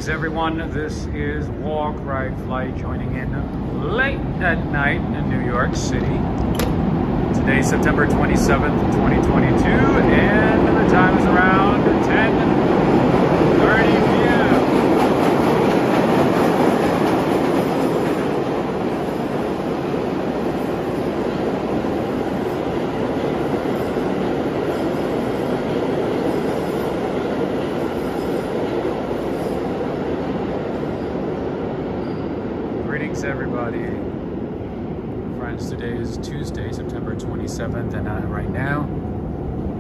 Greetings everyone, this is Walk, Ride, Fly joining in late at night in New York City. Today is September 27th, 2022 and the time is around 10:30 p.m. Greetings everybody. Friends, today is Tuesday, September 27th, and right now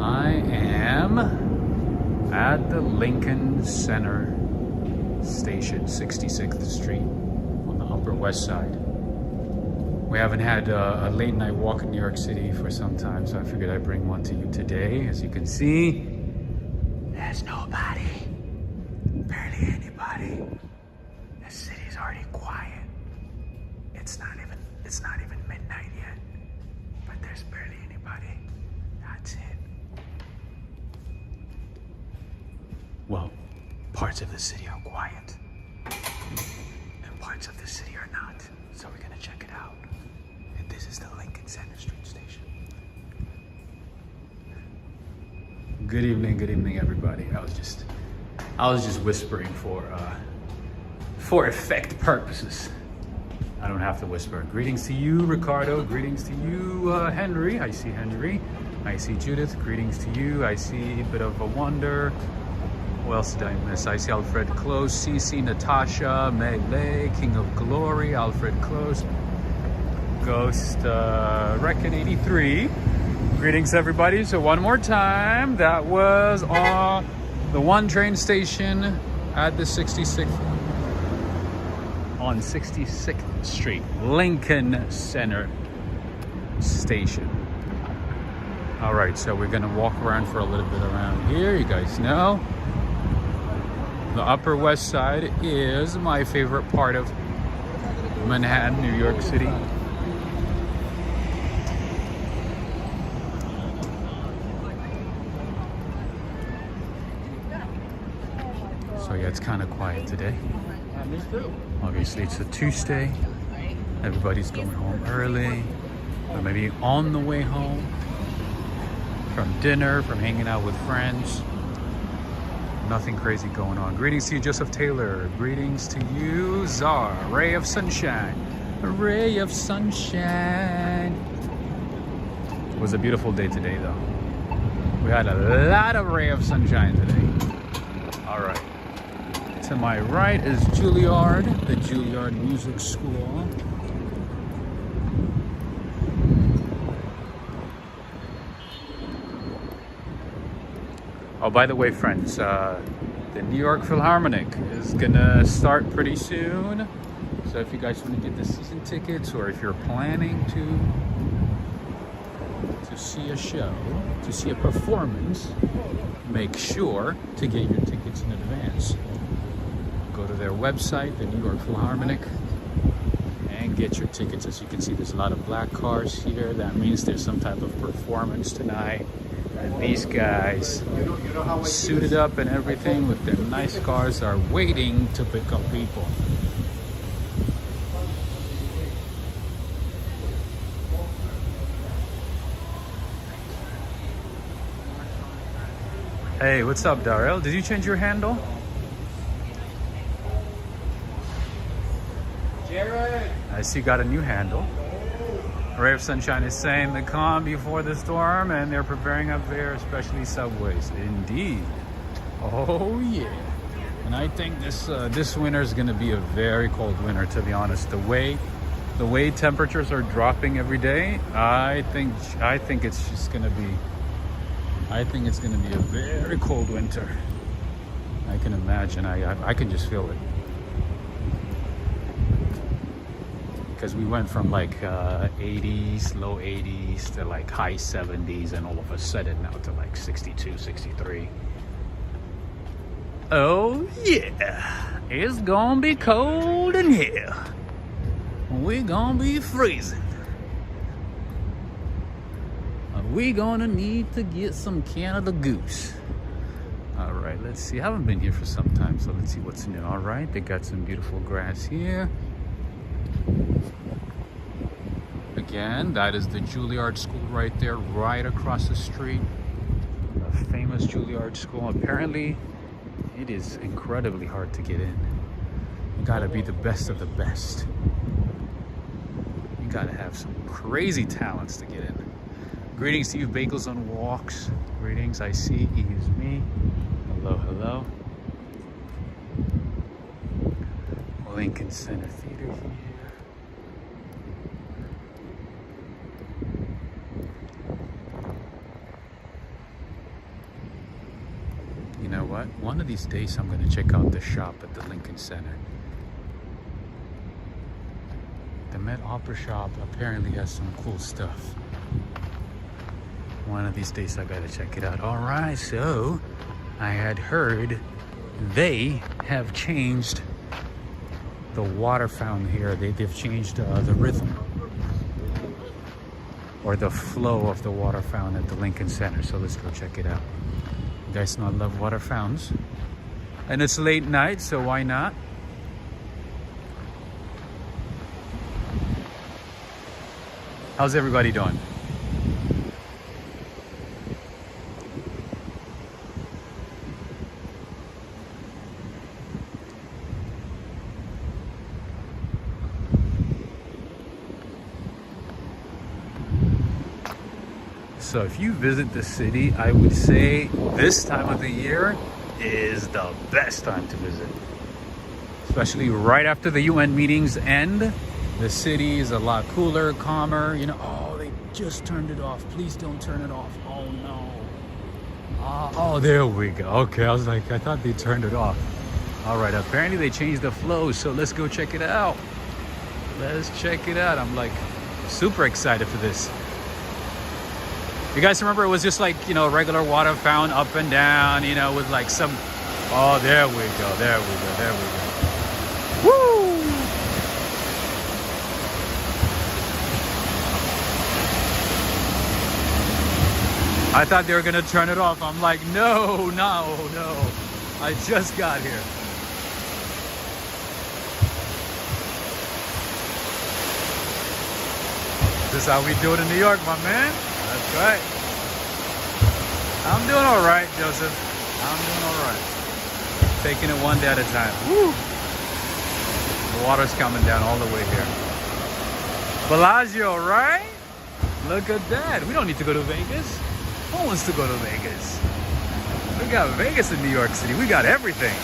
I am at the Lincoln Center Station, 66th Street on the Upper West Side. We haven't had a late night walk in New York City for some time, so I figured I'd bring one to you today. As you can see, there's nobody, barely anybody. The city's already quiet. It's not even midnight yet, but there's barely anybody. That's it. Well, parts of the city are quiet, and parts of the city are not. So we're gonna check it out. And this is the Lincoln Center Street Station. Good evening, everybody. I was just whispering for effect purposes. I don't have to whisper. Greetings to you, Ricardo. Greetings to you, Henry. I see Henry. I see Judith. Greetings to you. I see a bit of a wonder. Who else did I miss? I see Alfred Close, CC, Natasha, Melee, King of Glory, Alfred Close, Ghost, Reckon 83. Greetings, everybody. So one more time, that was on the one train station at the 66th. On 66th Street, Lincoln Center Station. All right, so we're gonna walk around for a little bit around here. You guys know the Upper West Side is my favorite part of Manhattan, New York City. So yeah, it's kind of quiet today. Obviously it's a Tuesday. Everybody's going home early, or maybe on the way home from dinner, from hanging out with friends. Nothing crazy going on. Greetings to you, Joseph Taylor. Greetings to you, Czar. Ray of sunshine. A ray of sunshine. It was a beautiful day today though. We had a lot of ray of sunshine today. All right. To my right is Juilliard, the Juilliard Music School. Oh, by the way, friends, the New York Philharmonic is gonna start pretty soon. So if you guys want to get the season tickets, or if you're planning to see a show, to see a performance, make sure to get your tickets in advance. Go to their website, the New York Philharmonic, and get your tickets. As you can see, there's a lot of black cars here. That means there's some type of performance tonight. And these guys, suited up and everything with their nice cars, are waiting to pick up people. Hey, what's up, Darrell? Did you change your handle? I see you got a new handle. Ray of Sunshine is saying the calm before the storm, and they're preparing up there, especially subways. Indeed. Oh yeah. And I think this winter is going to be a very cold winter, to be honest. The way temperatures are dropping every day, I think it's just going to be. I think it's going to be a very cold winter. I can imagine. I can just feel it. Because we went from like 80s, low 80s to like high 70s, and all of a sudden now to like 62, 63. Oh yeah, it's gonna be cold in here. We're gonna be freezing. We gonna need to get some Canada Goose. All right. right, let's see. I haven't been here for some time, so let's see what's new. All right, they got some beautiful grass here. Again, that is the Juilliard School right there, right across the street. A famous Juilliard School. Apparently, it is incredibly hard to get in. You gotta be the best of the best. You gotta have some crazy talents to get in. Greetings to you, Bagels on Walks. Greetings, I see, is me. Hello, hello. Lincoln Center Theater here. You know what? One of these days I'm going to check out the shop at the Lincoln Center. The Met Opera shop apparently has some cool stuff. One of these days I gotta check it out. All right, so I had heard they have changed the water fountain here. They've changed the rhythm or the flow of the water fountain at the Lincoln Center. So let's go check it out. You guys know I love water fountains. And it's late night, so why not? How's everybody doing? So if you visit the city, I would say this time of the year is the best time to visit. Especially right after the UN meetings end. The city is a lot cooler, calmer. You know, oh, they just turned it off. Please don't turn it off. Oh no. Oh, there we go. Okay, I was like, I thought they turned it off. All right, apparently they changed the flow, so let's go check it out. Let's check it out. I'm like super excited for this. You guys remember it was just like, you know, regular water fountain up and down, you know, with like some, oh, there we go, there we go, there we go. Woo! I thought they were gonna turn it off. I'm like, no, no, no. I just got here. This is how we do it in New York, my man. That's right. I'm doing all right, Joseph. I'm doing all right. Taking it one day at a time. Woo! The water's coming down all the way here. Bellagio, right? Look at that. We don't need to go to Vegas. Who wants to go to Vegas? We got Vegas in New York City. We got everything.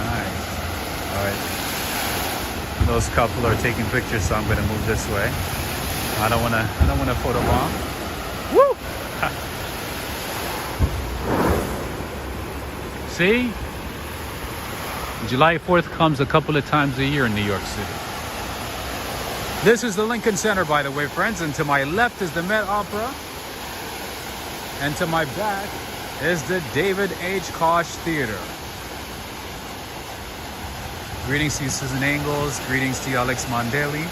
Nice. All right. Those couple are taking pictures, so I'm gonna move this way. I don't wanna photo bomb. Woo! See? July 4th comes a couple of times a year in New York City. This is the Lincoln Center, by the way, friends, and to my left is the Met Opera, and to my back is the David H. Koch Theater. Greetings to you, Susan Engels. Greetings to you, Alex Mondeli.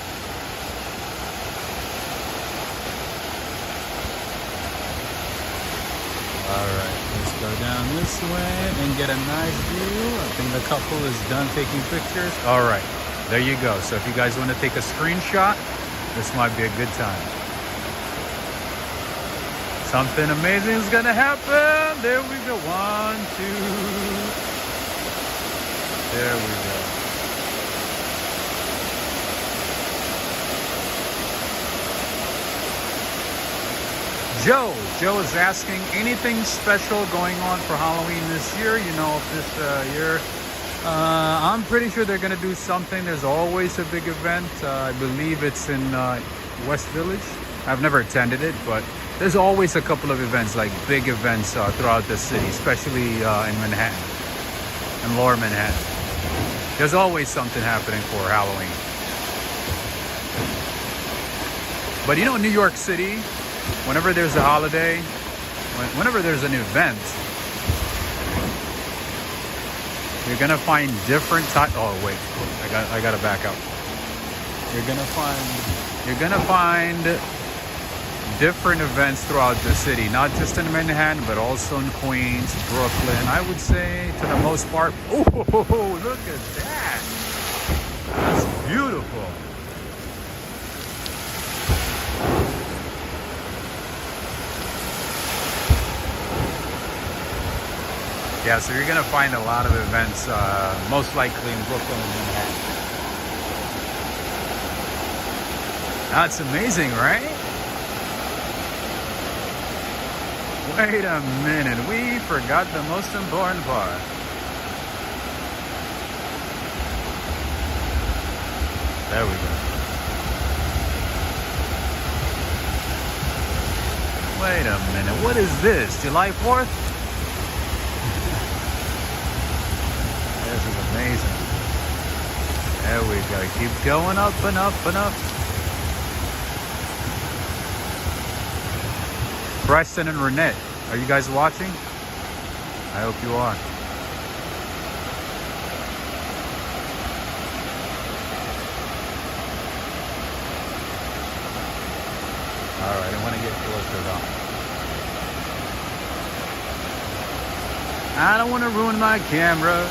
All right, let's go down this way and get a nice view. I think the couple is done taking pictures. All right, there you go. So if you guys want to take a screenshot, this might be a good time. Something amazing is gonna happen. There we go. 1, 2. There we go. Joe is asking, anything special going on for Halloween this year? You know, this year, I'm pretty sure they're gonna do something. There's always a big event. I believe it's in West Village. I've never attended it, but there's always a couple of events, like big events throughout the city, especially in Manhattan and Lower Manhattan. There's always something happening for Halloween. But you know, in New York City, whenever there's a holiday, whenever there's an event, you're gonna find different types. Oh wait, I gotta back up. You're gonna find different events throughout the city, not just in Manhattan, but also in Queens, Brooklyn. I would say, to the most part. Oh, look at that! That's beautiful. Yeah, so you're gonna find a lot of events, most likely in Brooklyn and Manhattan. That's amazing, right? Wait a minute, we forgot the most important part. There we go. Wait a minute, what is this? July 4th? This is amazing. There we go. Keep going up and up and up. Preston and Renette, are you guys watching? I hope you are. All right, I want to get closer though. I don't want to ruin my camera.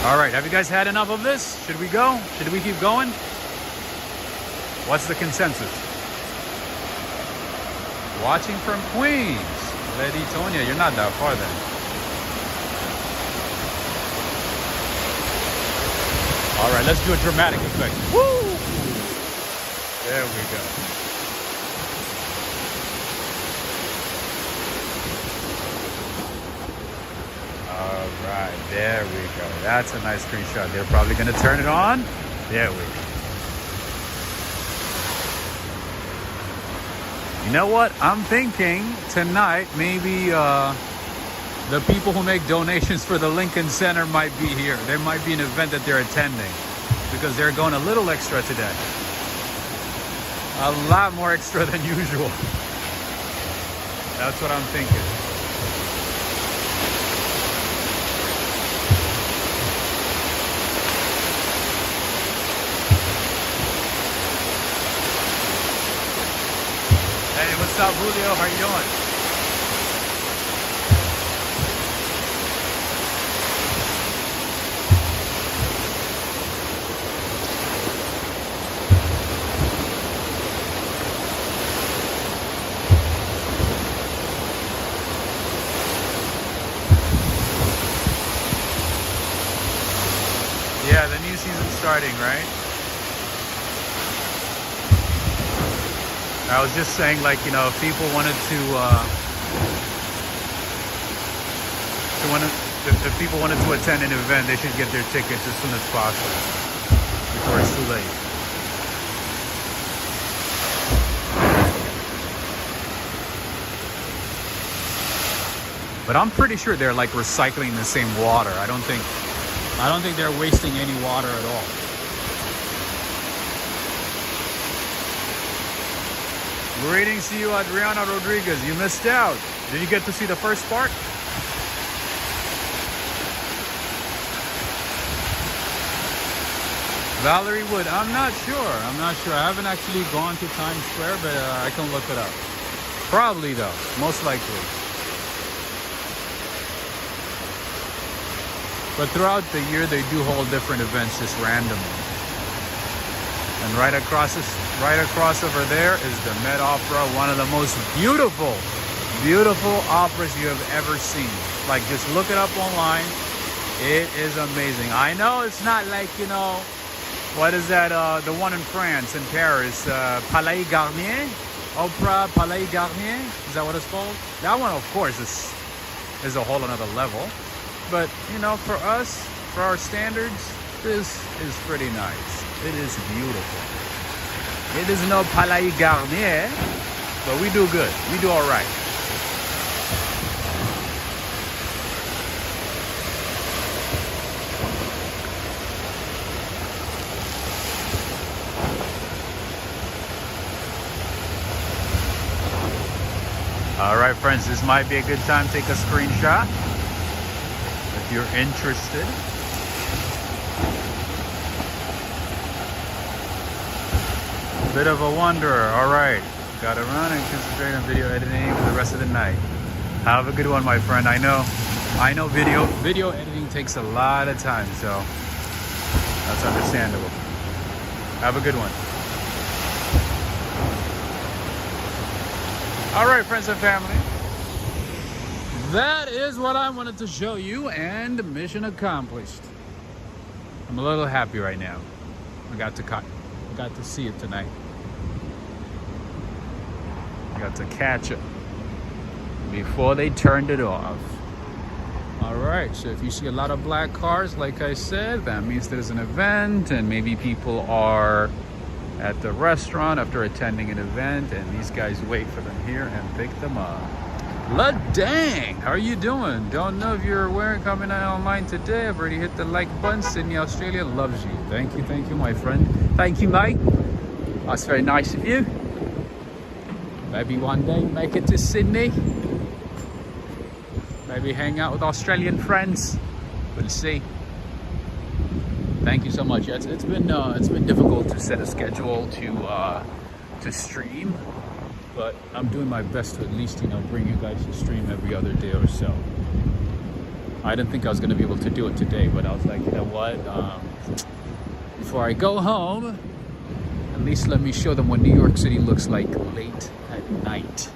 All right, have you guys had enough of this? Should we go? Should we keep going? What's the consensus? Watching from Queens. Lady Tonya, you're not that far then. All right, let's do a dramatic effect. Woo! There we go. Alright, there we go. That's a nice screenshot. They're probably going to turn it on. There we go. You know what? I'm thinking tonight maybe the people who make donations for the Lincoln Center might be here. There might be an event that they're attending because they're going a little extra today. A lot more extra than usual. That's what I'm thinking. Hey, what's up, Julio? How you doing? Yeah, the new season's starting, right? I was just saying, like, you know, if people wanted to if people wanted to attend an event, they should get their tickets as soon as possible before it's too late. But I'm pretty sure they're like recycling the same water. I don't think they're wasting any water at all. Greetings to you, Adriana Rodriguez. You missed out. Did you get to see the first part? Valerie Wood, I'm not sure. I haven't actually gone to Times Square, but I can look it up. Probably though, most likely. But throughout the year, they do hold different events just randomly. And right across over there is the Met Opera, one of the most beautiful operas you have ever seen. Like, just look it up online. It is amazing. I know it's not like, you know, what is that, the one in France, in Paris, Palais Garnier? Opera Palais Garnier? Is that what it's called? That one, of course, is a whole another level. But, you know, for us, for our standards, this is pretty nice. It is beautiful. It is no Palais Garnier, but we do good. We do all right. All right, friends, this might be a good time to take a screenshot if you're interested. Bit of a wanderer. All right, gotta run and concentrate on video editing for the rest of the night. Have a good one, my friend. I know video editing takes a lot of time, so that's understandable. Have a good one. All right, friends and family, that is what I wanted to show you, and mission accomplished. I'm a little happy right now. I got to see it tonight. I got to catch it before they turned it off. All right, so if you see a lot of black cars, like I said, that means there's an event, and maybe people are at the restaurant after attending an event, and these guys wait for them here and pick them up. Dang, how are you doing? Don't know if you're coming online today. I've already hit the like button. Sydney, Australia loves you. Thank you, my friend. Thank you, mate. That's very nice of you. Maybe one day make it to Sydney. Maybe hang out with Australian friends. We'll see. Thank you so much. It's been difficult to set a schedule to stream, but I'm doing my best to at least bring you guys a stream every other day or so. I didn't think I was going to be able to do it today, but I was like, you know what? Before I go home, at least let me show them what New York City looks like late at night.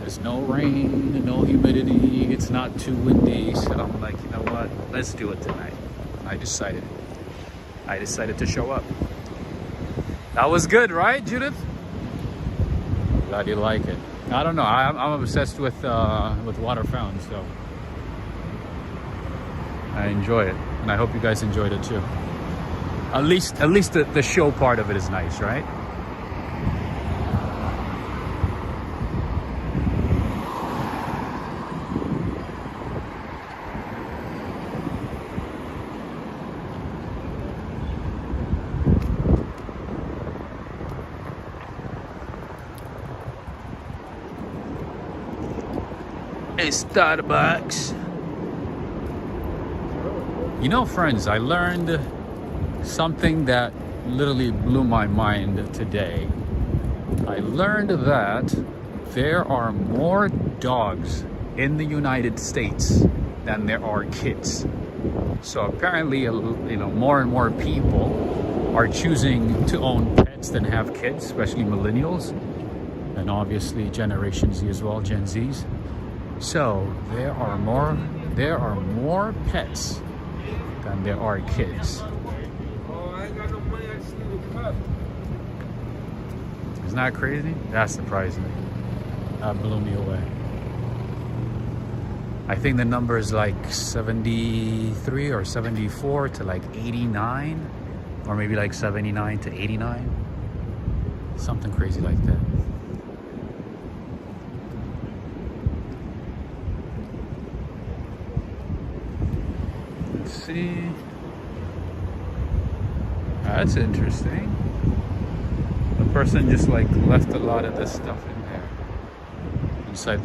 There's no rain, no humidity, it's not too windy, so I'm like, you know what? Let's do it tonight. I decided to show up. That was good, right, Judith? Glad you like it. I don't know. I'm obsessed with water fountains, so I enjoy it, and I hope you guys enjoyed it too. At least the show part of it is nice, right? Starbucks. You know, friends, I learned something that literally blew my mind today. I learned that there are more dogs in the United States than there are kids. So apparently, more and more people are choosing to own pets than have kids, especially millennials, and obviously Generation Z as well, Gen Zs. So there are more pets than there are kids. Isn't that crazy? That's surprising. That blew me away. I think the number is like 73 or 74 to like 89, or maybe like 79 to 89. Something crazy like that. See, that's interesting. The person just like left a lot of this stuff in there inside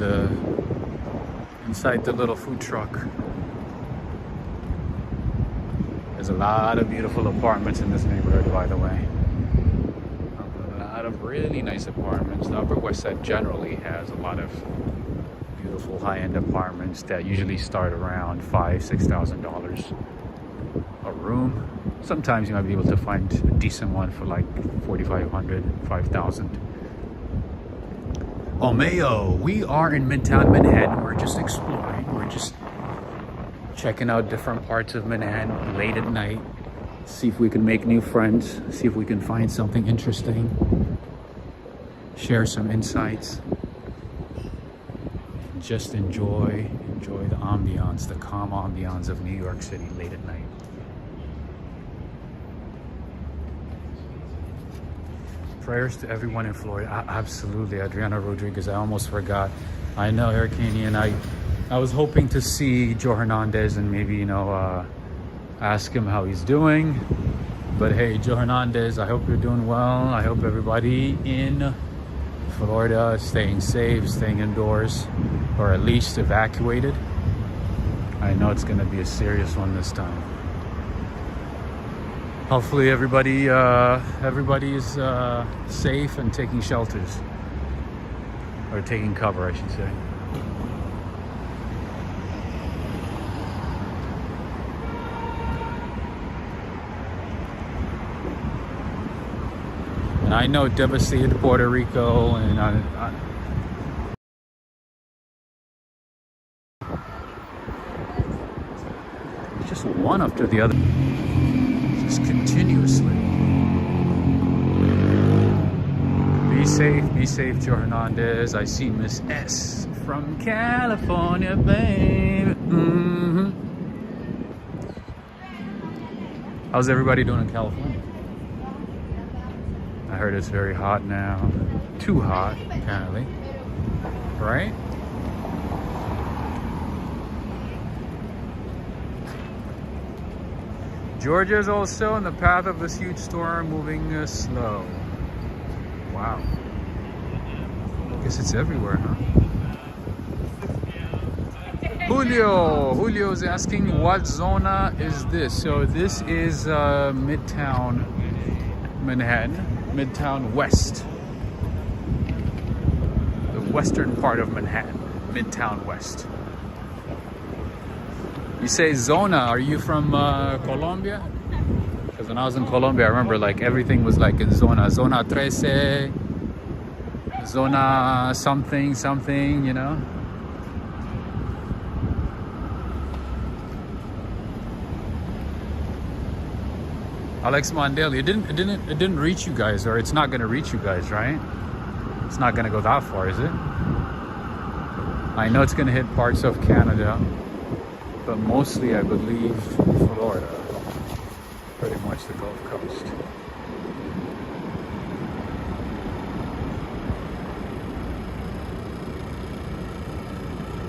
the little food truck. There's a lot of beautiful apartments in this neighborhood, by the way. A lot of really nice apartments. The Upper West Side generally has a lot of beautiful high-end apartments that usually start around $5,000-$6,000 a room. Sometimes you might be able to find a decent one for like $4,500, $5,000. Oh, Mayo, we are in Midtown Manhattan. We're just exploring. We're just checking out different parts of Manhattan late at night. See if we can make new friends. See if we can find something interesting. Share some insights. Just enjoy the ambiance, the calm ambiance of New York City late at night. Prayers to everyone in Florida. Absolutely, Adriana Rodriguez. I almost forgot. I know, Hurricane, and I was hoping to see Joe Hernandez and maybe ask him how he's doing. But hey, Joe Hernandez, I hope you're doing well. I hope everybody in Florida is staying safe, staying indoors, or at least evacuated. I know it's going to be a serious one this time. Hopefully everybody is safe and taking shelters, or taking cover, I should say. And I know devastated Puerto Rico, and it's just one after the other, just continuously. Be safe, Joe Hernandez. I see Miss S from California, babe. How's everybody doing in California? I heard it's very hot now. Too hot, apparently. Right? Georgia is also in the path of this huge storm, moving slow. Wow. Guess it's everywhere, huh? Julio's asking, what zona is this? So this is Midtown Manhattan. Midtown West, the western part of Manhattan, Midtown West. You say zona, are you from Colombia? Because when I was in Colombia, I remember like everything was like in zona 13, zona something, you know? Alex Mondale, it didn't reach you guys, or it's not gonna reach you guys, right? It's not gonna go that far, is it? I know it's gonna hit parts of Canada, but mostly I believe Florida, pretty much the Gulf Coast.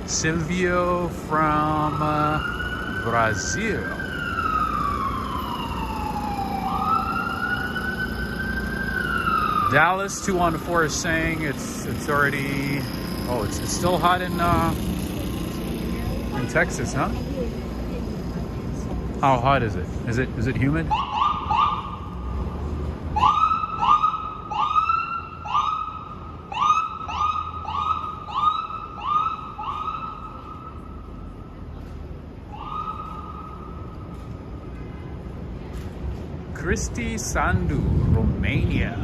Silvio from Brazil. Dallas 214 is saying it's already, oh, it's still hot in Texas, huh? How hot is it? Is it humid? Christy Sandu, Romania.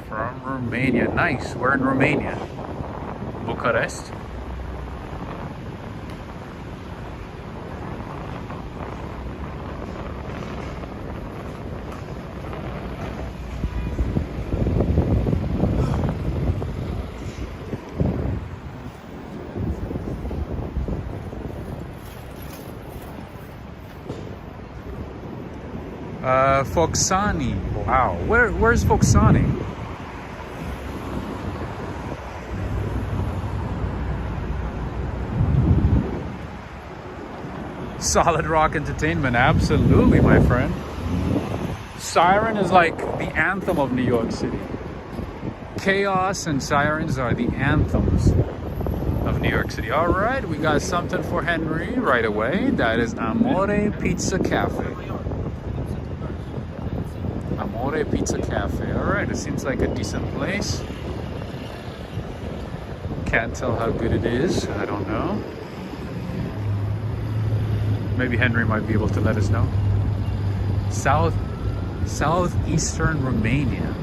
From Romania. Nice. We're in Romania. Bucharest. Foxani. Wow. Where's Foxani? Solid Rock Entertainment, absolutely, my friend. Siren is like the anthem of New York City. Chaos and sirens are the anthems of New York City. All right, we got something for Henry right away. That is Amore Pizza Cafe. Amore Pizza Cafe. All right, it seems like a decent place. Can't tell how good it is. I don't know. Maybe Henry might be able to let us know. Southeastern Romania.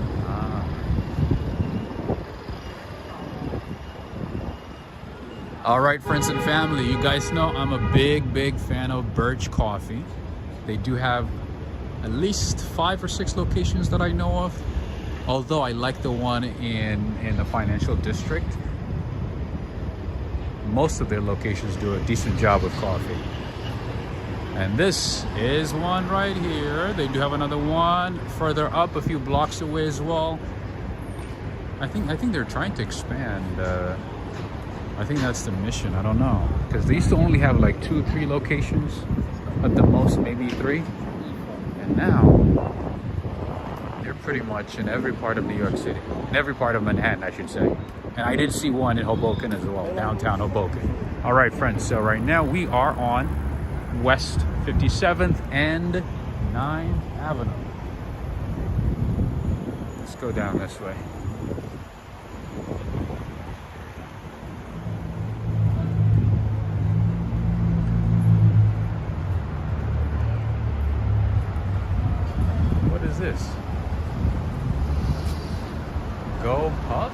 All right, friends and family, you guys know I'm a big fan of Birch Coffee. They do have at least 5 or 6 locations that I know of, although I like the one in the financial district. Most of their locations do a decent job with coffee. And this is one right here. They do have another one further up a few blocks away as well. I think they're trying to expand. I think that's the mission. I don't know, because they used to only have like 2 or 3 locations, at the most maybe 3. And now they're pretty much in every part of New York City, in every part of Manhattan, I should say. And I did see one in Hoboken as well, downtown Hoboken. All right, friends. So right now we are on West 57th and 9th Avenue. Let's go down this way. What is this? Go Puff?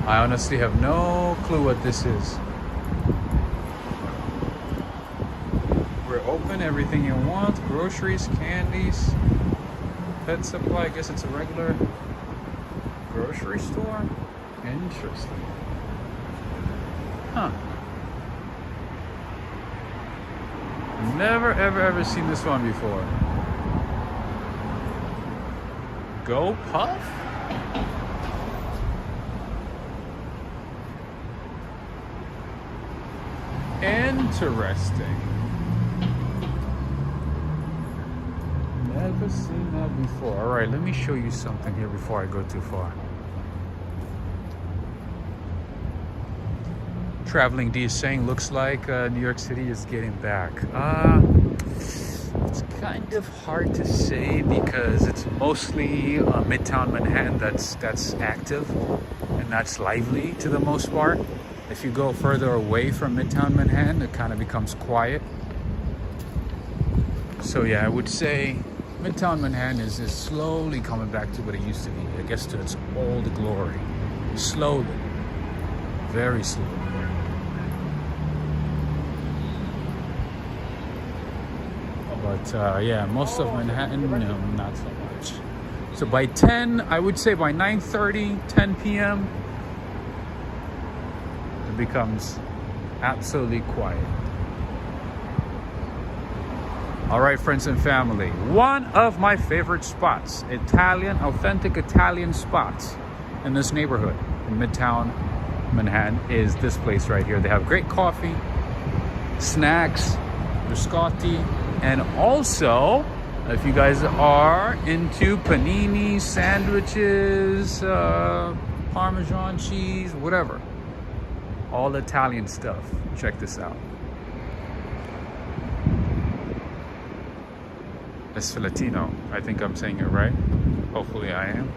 I honestly have no clue what this is. We're open, everything you want, groceries, candies, pet supply. I guess it's a regular grocery store. Interesting. Huh. Never ever seen this one before. Go Puff? Interesting. Never seen that before. All right, let me show you something here before I go too far. Traveling D is saying looks like New York City is getting back. It's kind of hard to say because it's mostly Midtown Manhattan that's active and that's lively to the most part. If you go further away from Midtown Manhattan, it kind of becomes quiet. So yeah, I would say Midtown Manhattan is slowly coming back to what it used to be. I guess to its old glory. Slowly. Very slowly. But yeah, most of Manhattan, no, not so much. So by 10, I would say by 9:30, 10 p.m., it becomes absolutely quiet. All right, friends and family, one of my favorite spots, authentic Italian spots in this neighborhood in Midtown Manhattan is this place right here. They have great coffee, snacks, biscotti, and also, if you guys are into panini, sandwiches, Parmesan cheese, whatever, all Italian stuff, check this out. Esfilatino, I think I'm saying it right. Hopefully I am.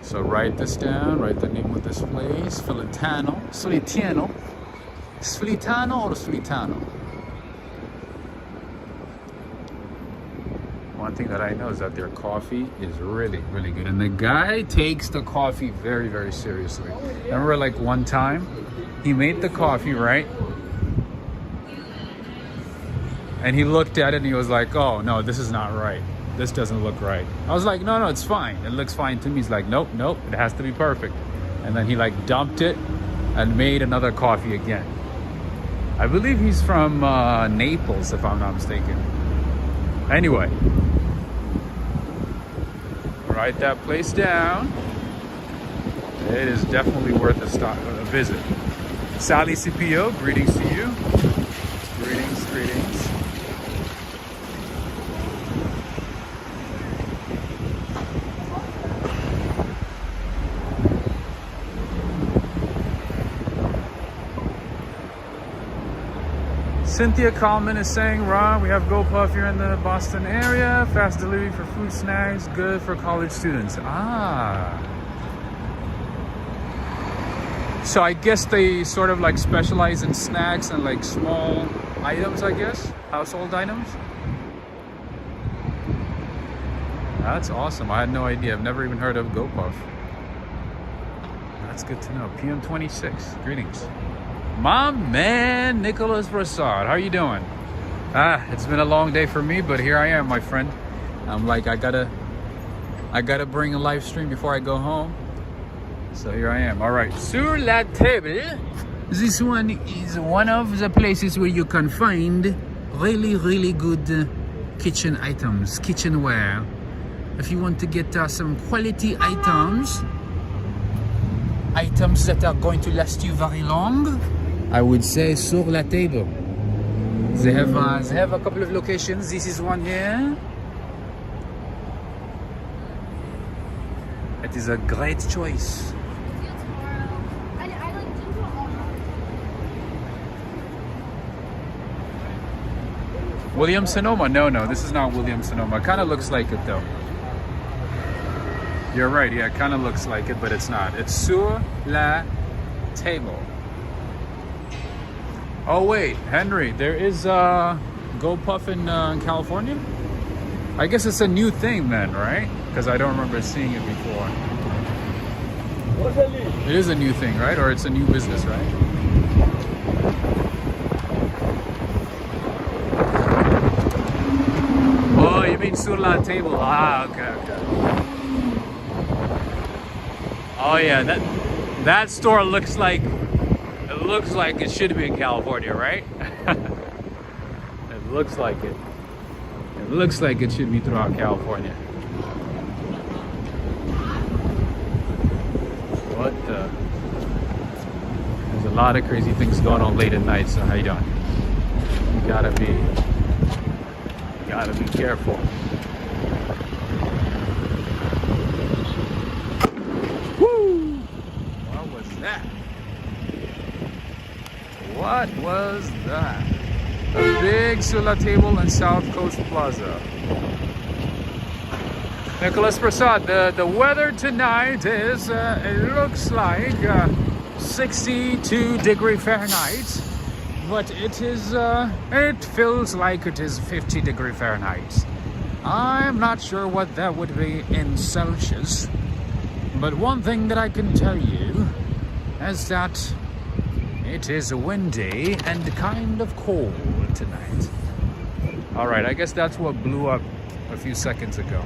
So write this down, write the name of this place, Sfilitano or Sfilitano? One thing that I know is that their coffee is really, really good. And the guy takes the coffee very, very seriously. I remember like one time, he made the coffee, right? And he looked at it and he was like, oh, no, this is not right. This doesn't look right. I was like, no, it's fine. It looks fine to me. He's like, nope, it has to be perfect. And then he like dumped it and made another coffee again. I believe he's from Naples, if I'm not mistaken. Anyway, write that place down. It is definitely worth a visit. Sally CPO, greetings to you. Greetings. Cynthia Coleman is saying, Ron, we have GoPuff here in the Boston area. Fast delivery for food snacks, good for college students. So I guess they sort of like specialize in snacks and like small items, I guess, household items. That's awesome. I had no idea. I've never even heard of GoPuff. That's good to know. PM26, greetings. My man, Nicholas Brassard, how are you doing? It's been a long day for me, but here I am, my friend. I'm like, I gotta bring a live stream before I go home. So here I am. All right, sur la table. This one is one of the places where you can find really, really good kitchen items, kitchenware. If you want to get some quality items that are going to last you very long, I would say sur la table. They have a couple of locations. This is one here. That is a great choice. Williams Sonoma? No, this is not Williams Sonoma. Kind of looks like it though. You're right, yeah, it kind of looks like it, but it's not. It's sur la table. Oh wait, Henry, there is Go Puff in California? I guess it's a new thing then, right? Because I don't remember seeing it before. It is a new thing, right? Or it's a new business, right? Oh, you mean sur la table? Ah, okay. Oh yeah, that store looks like it should be in California, right? It looks like it. It looks like it should be throughout California. What the? There's a lot of crazy things going on late at night, so how you doing? You gotta be careful. Woo! What was that? What was that? A big sur la table in South Coast Plaza. Nicholas Prasad, the weather tonight is, it looks like 62 degree Fahrenheit, but it is, it feels like it is 50 degree Fahrenheit. I'm not sure what that would be in Celsius, but one thing that I can tell you is that it is windy and kind of cold tonight. All right, I guess that's what blew up a few seconds ago.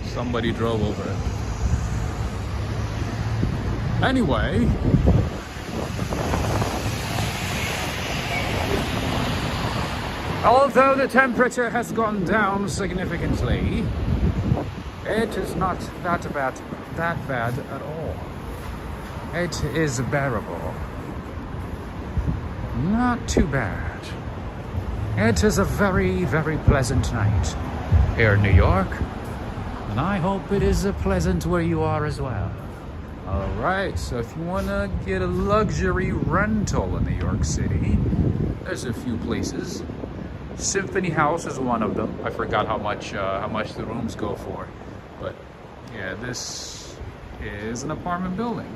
Somebody drove over it. Anyway, although the temperature has gone down significantly, it is not that bad at all. It is bearable. Not too bad. It is a very, very pleasant night here in New York. And I hope it is pleasant where you are as well. All right, so if you want to get a luxury rental in New York City, there's a few places. Symphony House is one of them. I forgot how much the rooms go for. But yeah, this is an apartment building.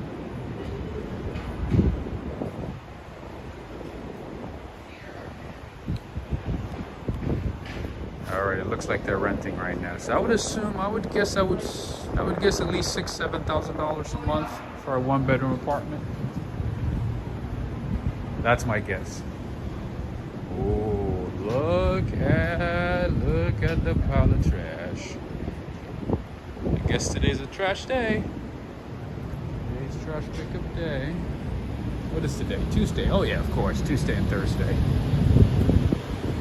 All right, it looks like they're renting right now. So I would guess at least $6,000-$7,000 a month for a one-bedroom apartment. That's my guess. Oh, look at the pile of trash. I guess today's a trash day. Today's trash pickup day. What is today? Tuesday. Oh yeah, of course. Tuesday and Thursday.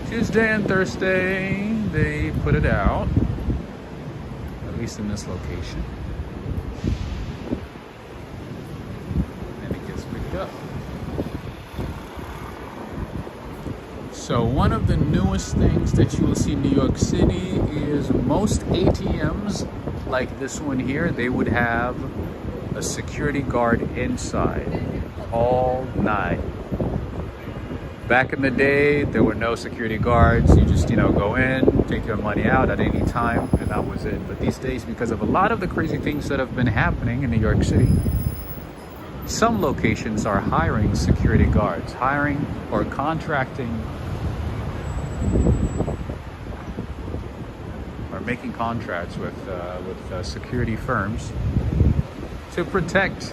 Tuesday and Thursday, they put it out, at least in this location, and it gets picked up. So one of the newest things that you will see in New York City is most ATMs, like this one here, they would have a security guard inside all night. Back in the day, there were no security guards. You just, go in, take your money out at any time, and that was it. But these days, because of a lot of the crazy things that have been happening in New York City, some locations are hiring security guards, hiring or contracting or making contracts with security firms to protect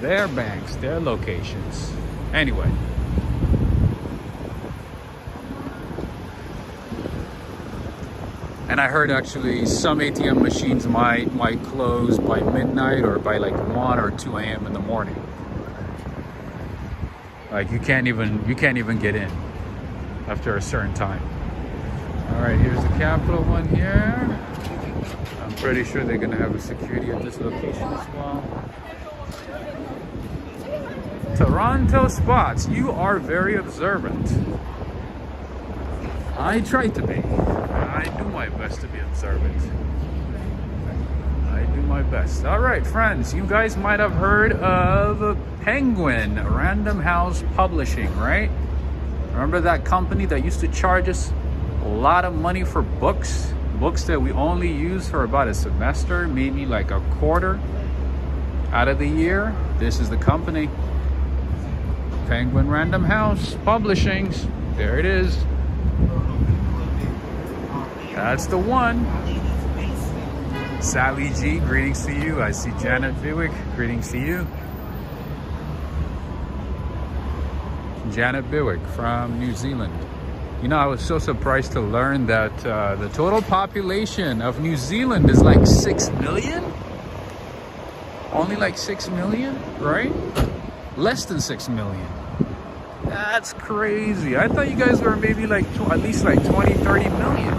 their banks, their locations. Anyway. And I heard actually some ATM machines might close by midnight or by like 1 or 2 a.m. in the morning. Like you can't even get in after a certain time. All right, here's the Capital one here. I'm pretty sure they're gonna have a security at this location as well. Toronto spots, you are very observant. I try to be. I do my best to be observant. I do my best. All right, friends, you guys might have heard of Penguin Random House Publishing, right? Remember that company that used to charge us a lot of money for books that we only use for about a semester, maybe like a quarter out of the year? This is the company. Penguin Random House Publishings. There it is. That's the one. Sally G, greetings to you. I see Janet Biwick, greetings to you. Janet Biwick from New Zealand. You know, I was so surprised to learn that the total population of New Zealand is like 6 million? Only like 6 million, right? Less than 6 million. That's crazy. I thought you guys were maybe like at least like 20, 30 million.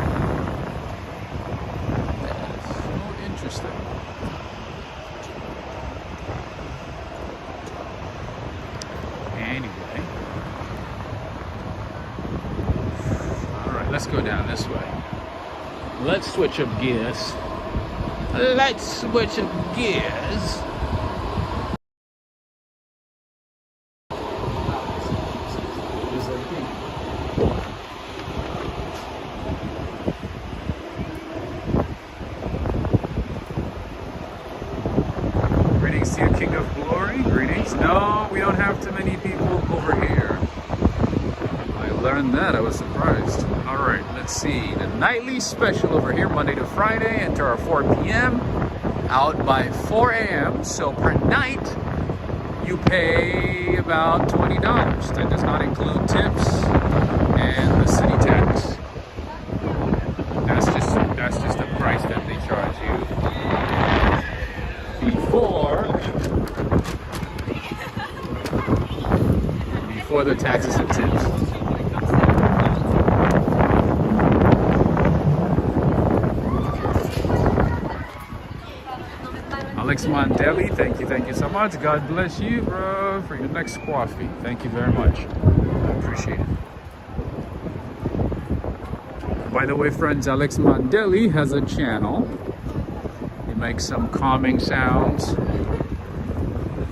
That's so interesting. Anyway. All right, let's go down this way. Let's switch up gears. Let's switch up gears. Greetings to you, King of Glory. Greetings. No, we don't have too many people over here. I learned that. I was surprised. All right, let's see. The nightly special over here, Monday to Friday, until our 4 p.m. Out by 4 a.m. So per night, you pay about $20. That does not include tips and the city tax. That's just the price that they charge you before the taxes and tips. Alex Mondelli, thank you so much. God bless you, bro, for your next coffee. Thank you very much. I appreciate it. By the way, friends, Alex Mondelli has a channel. He makes some calming sounds,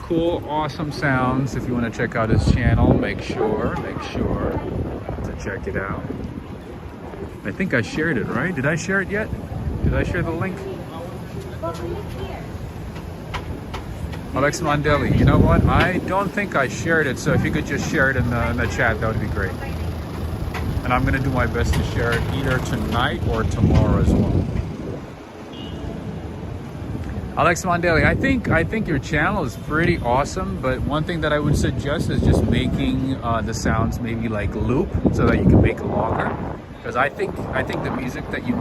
cool, awesome sounds. If you want to check out his channel, make sure to check it out. I think I shared it, right? Did I share it yet? Did I share the link? Alex Mondelli, you know what? I don't think I shared it, so if you could just share it in the chat, that would be great. And I'm gonna do my best to share it either tonight or tomorrow as well. Alex Mondelli, I think your channel is pretty awesome, but one thing that I would suggest is just making the sounds maybe like loop so that you can make it longer. Because I think the music that you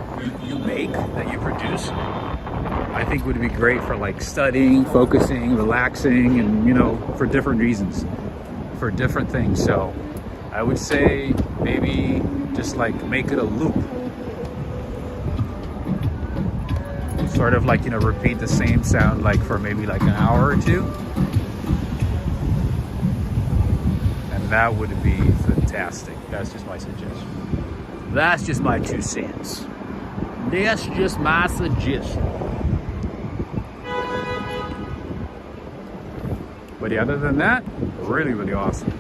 make, that you produce, I think would be great for like studying, focusing, relaxing, and you know, for different reasons, for different things. So I would say maybe just like make it a loop. Sort of like, you know, repeat the same sound like for maybe like an hour or two. And that would be fantastic. That's just my suggestion. That's just my 2 cents. That's just my suggestion. But yeah, other than that, really, really awesome.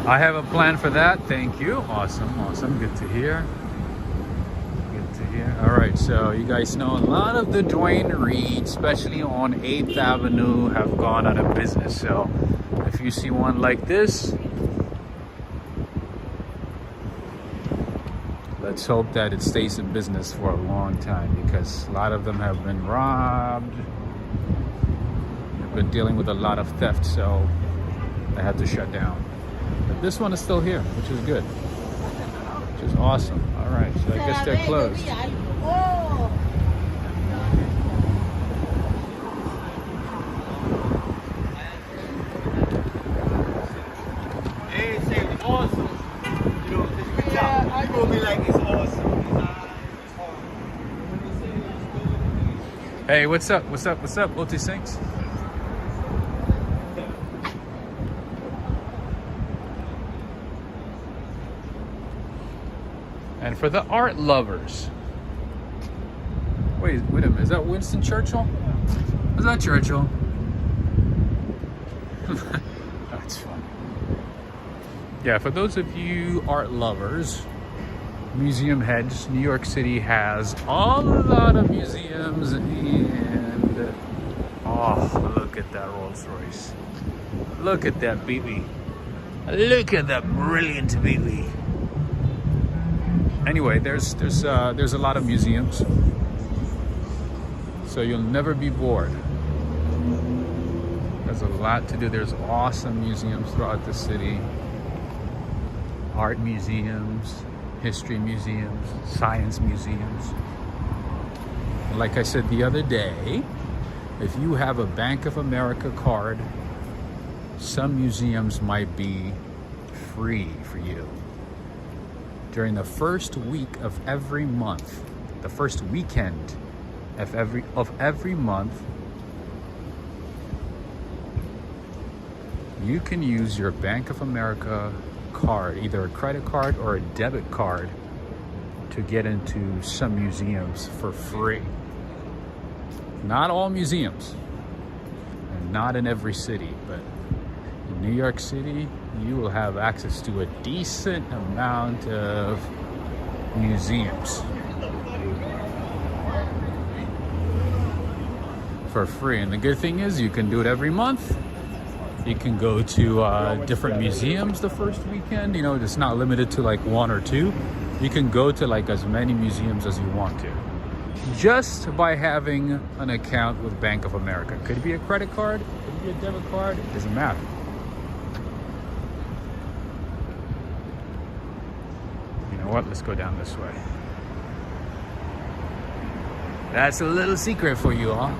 I have a plan for that. Thank you. Awesome. Good to hear. All right, so you guys know a lot of the Dwayne Reed, especially on 8th Avenue, have gone out of business. So if you see one like this, let's hope that it stays in business for a long time, because a lot of them have been robbed. They've been dealing with a lot of theft, so they had to shut down. But this one is still here, which is good, which is awesome. All right, so I guess they're closed. Hey, what's up? Multi Sinks? for the art lovers. Wait a minute, is that Winston Churchill? Is that Churchill? That's funny. Yeah, for those of you art lovers, museum heads, New York City has a lot of museums, and oh, look at that Rolls Royce. Look at that baby. Look at that brilliant baby. Anyway, there's a lot of museums, so you'll never be bored. There's a lot to do. There's awesome museums throughout the city. Art museums, history museums, science museums. And like I said the other day, if you have a Bank of America card, some museums might be free for you. During the first week of every month, the first weekend of every month, you can use your Bank of America card, either a credit card or a debit card, to get into some museums for free. Not all museums, and not in every city, but in New York City, you will have access to a decent amount of museums for free. And the good thing is you can do it every month. You can go to different museums the first weekend. You know, it's not limited to like one or two. You can go to like as many museums as you want to, just by having an account with Bank of America. Could it be a credit card? Could it be a debit card? It doesn't matter. You know what? Let's go down this way. That's a little secret for you all.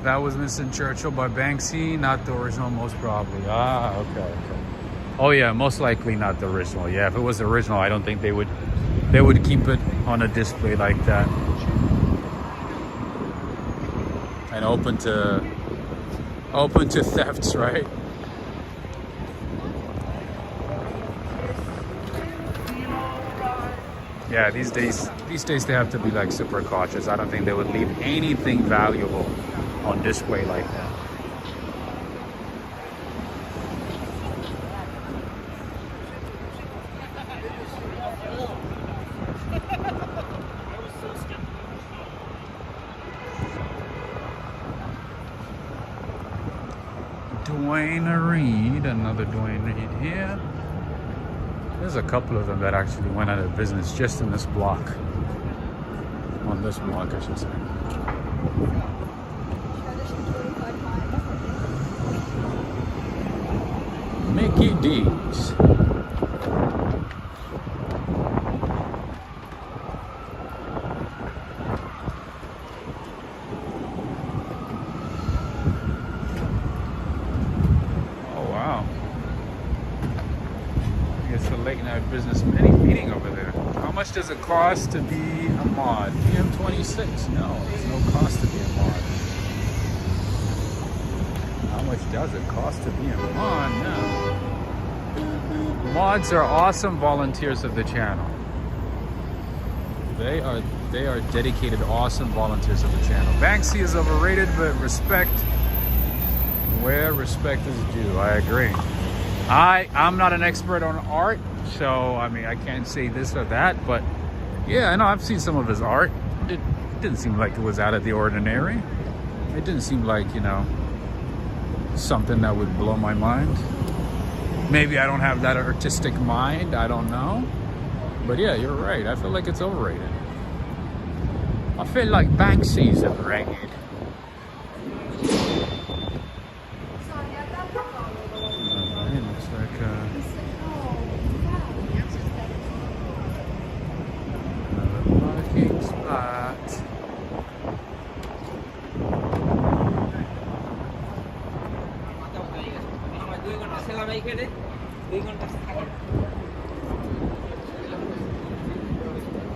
That was Winston Churchill by Banksy, not the original, most probably. Ah, okay. Oh yeah, most likely not the original. Yeah, if it was the original, I don't think they would keep it on a display like that. And open to thefts, right? Yeah, these days they have to be like super cautious. I don't think they would leave anything valuable on display like that. Dwayne Reed, another Dwayne Reed here. There's a couple of them that actually went out of business just in this block. On this block, I should say. Mickey D's. Business meeting over there. How much does it cost to be a mod? PM26? No, there's no cost to be a mod. How much does it cost to be a mod? No. Mods are awesome volunteers of the channel. They are dedicated, awesome volunteers of the channel. Banksy is overrated, but respect where respect is due. I agree. I'm not an expert on art, so I mean I can't say this or that, but yeah, I know I've seen some of his art. It didn't seem like it was out of the ordinary. It didn't seem like, you know, something that would blow my mind. Maybe I don't have that artistic mind, I don't know. But yeah, you're right. I feel like it's overrated. I feel like Banksy's overrated.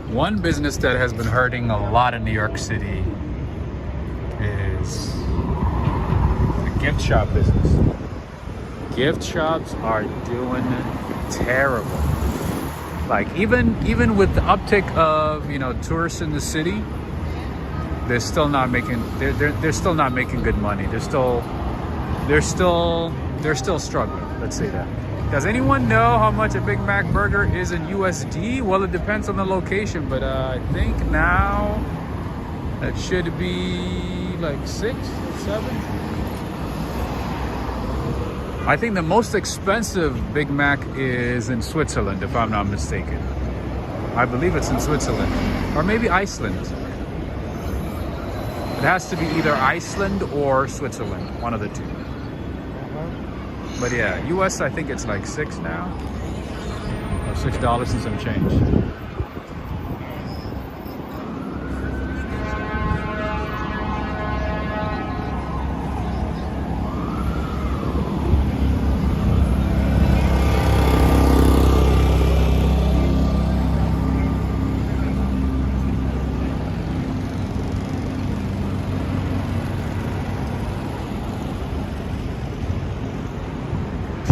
One business that has been hurting a lot in New York City is the gift shop business. Gift shops are doing terrible. Like even with the uptick of, you know, tourists in the city, they're still not making they're still not making good money. They're still struggling. Let's say that. Does anyone know how much a Big Mac burger is in USD? Well, it depends on the location, but I think now it should be like 6, 7. I think the most expensive Big Mac is in Switzerland, if I'm not mistaken. I believe it's in Switzerland, or maybe Iceland. It has to be either Iceland or Switzerland, one of the two. But yeah, US, I think it's like 6 now, or $6 and some change.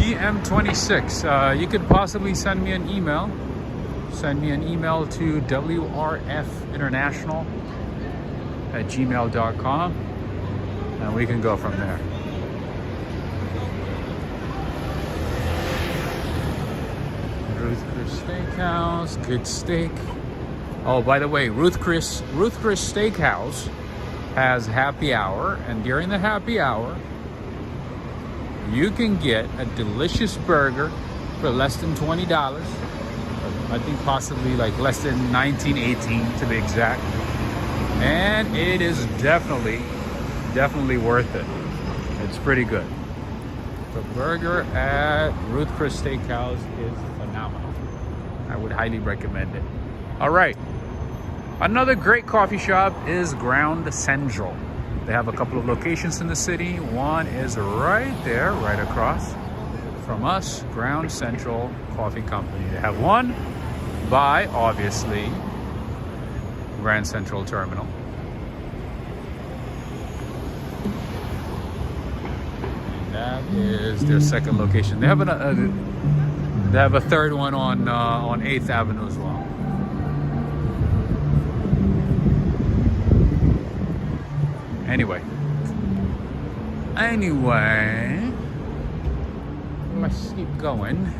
PM26. You could possibly send me an email. Send me an email to wrfinternational@gmail.com, and we can go from there. Ruth Chris Steakhouse, good steak. Oh, by the way, Ruth Chris Steakhouse has happy hour, and during the happy hour, you can get a delicious burger for less than $20. I think possibly like less than $19, $18 to be exact. And it is definitely worth it. It's pretty good. The burger at Ruth Chris Steakhouse is phenomenal. I would highly recommend it. All right. Another great coffee shop is Ground Central. They have a couple of locations in the city. One is right there, right across from us, Ground Central Coffee Company. They have one by, obviously, Grand Central Terminal. And that is their second location. They have a third one on 8th Avenue as well. Anyway, let's keep going.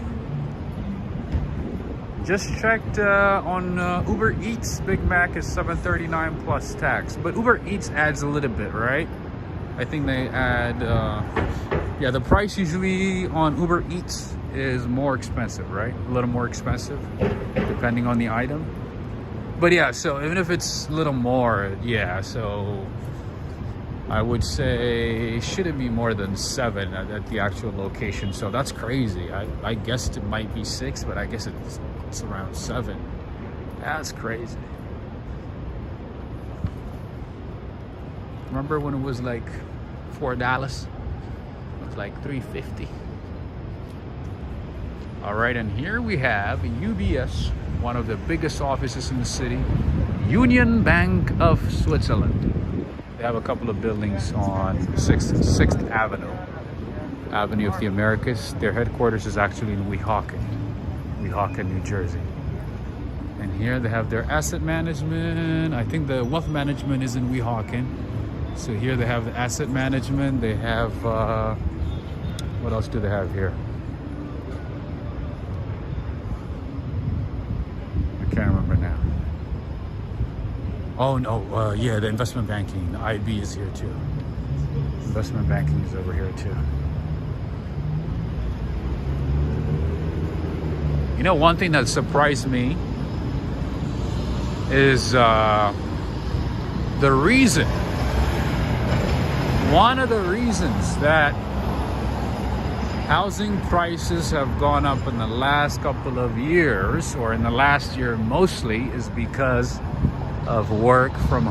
Just checked on Uber Eats. Big Mac is $7.39 plus tax, but Uber Eats adds a little bit, right? I think they add, yeah, the price usually on Uber Eats is more expensive, right? A little more expensive, depending on the item. But yeah, so even if it's a little more, yeah, so I would say it shouldn't be more than 7 at the actual location. So that's crazy. I guessed it might be 6, but I guess it's around 7. That's crazy. Remember when it was like $4? It was like $3.50. All right, and here we have UBS, one of the biggest offices in the city, Union Bank of Switzerland. They have a couple of buildings on 6th Avenue, Avenue of the Americas. Their headquarters is actually in Weehawken, New Jersey. And here they have their asset management. I think the wealth management is in Weehawken. So here they have the asset management. They have, what else do they have here? I can't remember now. Oh no, yeah, the investment banking, the IB is here too. Investment banking is over here too. You know, one thing that surprised me is one of the reasons that housing prices have gone up in the last couple of years, or in the last year mostly, is because of work from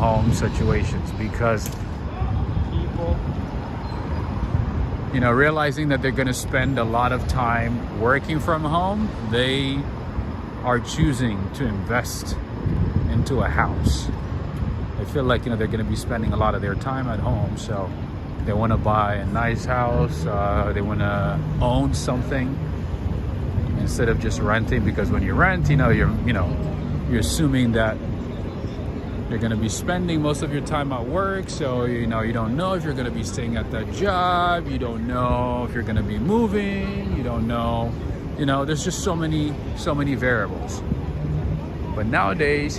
you know, realizing that they're going to spend a lot of time working from home, they are choosing to invest into a house. They feel like, you know, they're going to be spending a lot of their time at home, so they want to buy a nice house. They want to own something instead of just renting, because when you rent, you're assuming that you're going to be spending most of your time at work, so you don't know if you're going to be staying at that job, you don't know if you're going to be moving, you don't know, there's just so many variables. But nowadays,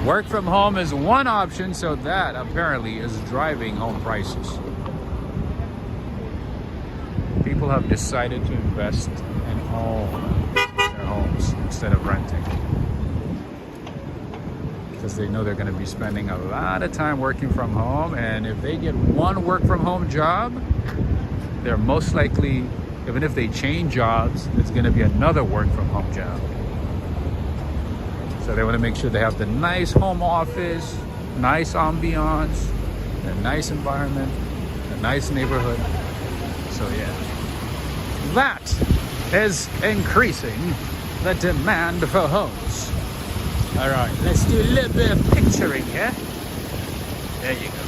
work from home is one option, so that apparently is driving home prices. People have decided to invest in own their homes instead of renting, because they know they're going to be spending a lot of time working from home, and if they get one work from home job, they're most likely, even if they change jobs, it's going to be another work from home job. So they want to make sure they have the nice home office, nice ambiance, a nice environment, a nice neighborhood. So yeah, that is increasing the demand for homes. All right, let's do a little bit of picturing here. There you go.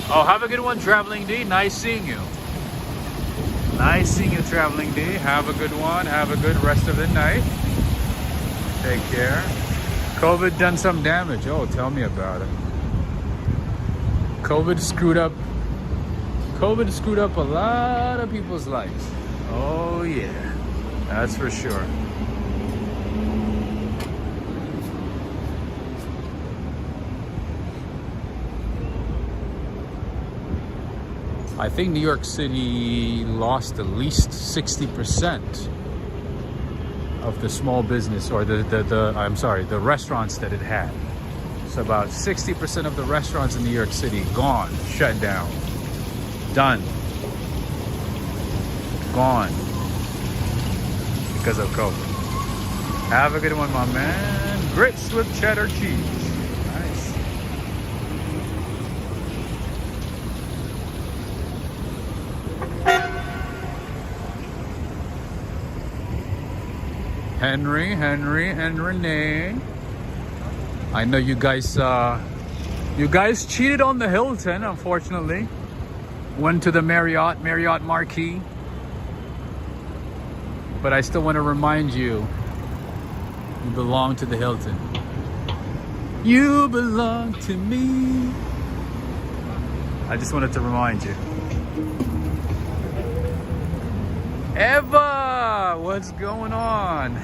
Oh, have a good one, Traveling D. Nice seeing you. Nice seeing you, Traveling D. Have a good one. Have a good rest of the night. Take care. COVID done some damage. Oh, tell me about it. COVID screwed up a lot of people's lives. Oh yeah, that's for sure. I think New York City lost at least 60% of the small business, or the restaurants that it had. So about 60% of the restaurants in New York City gone, shut down, done, gone because of COVID. Have a good one, my man. Grits with cheddar cheese. Nice. Henry, and Renee. I know you guys cheated on the Hilton, unfortunately. Went to the Marriott Marquis. But I still want to remind you, you belong to the Hilton. You belong to me. I just wanted to remind you. Eva, what's going on?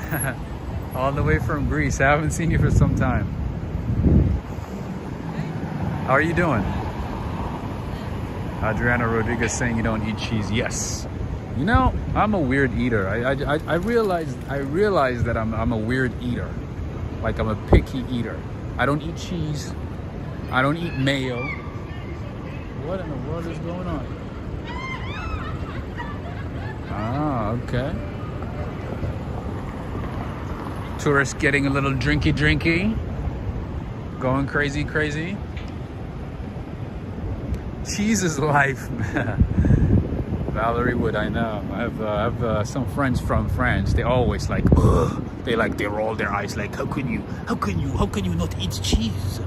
All the way from Greece. I haven't seen you for some time. How are you doing? Adriana Rodriguez saying you don't eat cheese. Yes. I'm a weird eater. I realize that I'm a weird eater. Like, I'm a picky eater. I don't eat cheese. I don't eat mayo. What in the world is going on? Ah, okay. Tourists getting a little drinky. Going crazy. Cheese is life, man. Valerie Wood, I know. I have some friends from France. They always like, ugh. They roll their eyes like, how can you not eat cheese?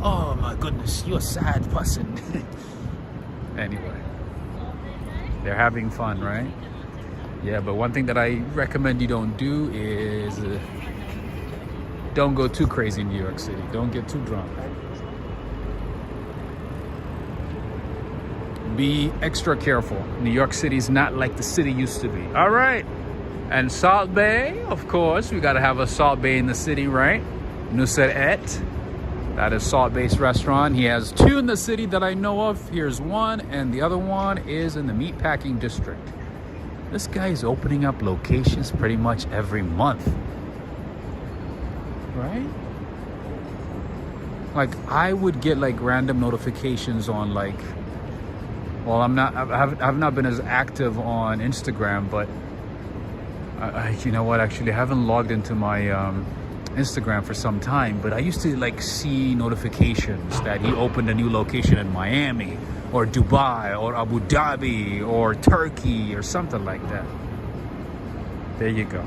Oh my goodness, you're a sad person. Anyway, they're having fun, right? Yeah, but one thing that I recommend you don't do is don't go too crazy in New York City. Don't get too drunk. Be extra careful. New York City is not like the city used to be. All right. And Salt Bay, of course. We got to have a Salt Bay in the city, right? Nusret. That is Salt Bay's restaurant. He has two in the city that I know of. Here's one, and the other one is in the meatpacking district. This guy is opening up locations pretty much every month. Right? Like, I would get like random notifications on like, well, I've not been as active on Instagram, but you know what? Actually, I haven't logged into my Instagram for some time, but I used to like see notifications that he opened a new location in Miami or Dubai or Abu Dhabi or Turkey or something like that. There you go.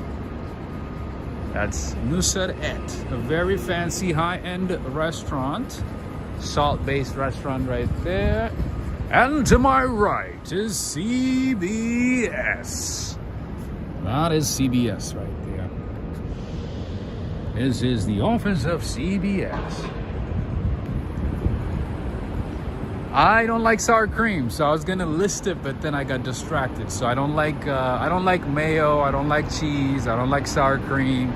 That's Nusret, a very fancy high-end restaurant, salt-based restaurant right there. And to my right is CBS. That is CBS right there. This is the office of CBS. I don't like sour cream, so I was gonna list it, but then I got distracted. So I don't like mayo, I don't like cheese, I don't like sour cream.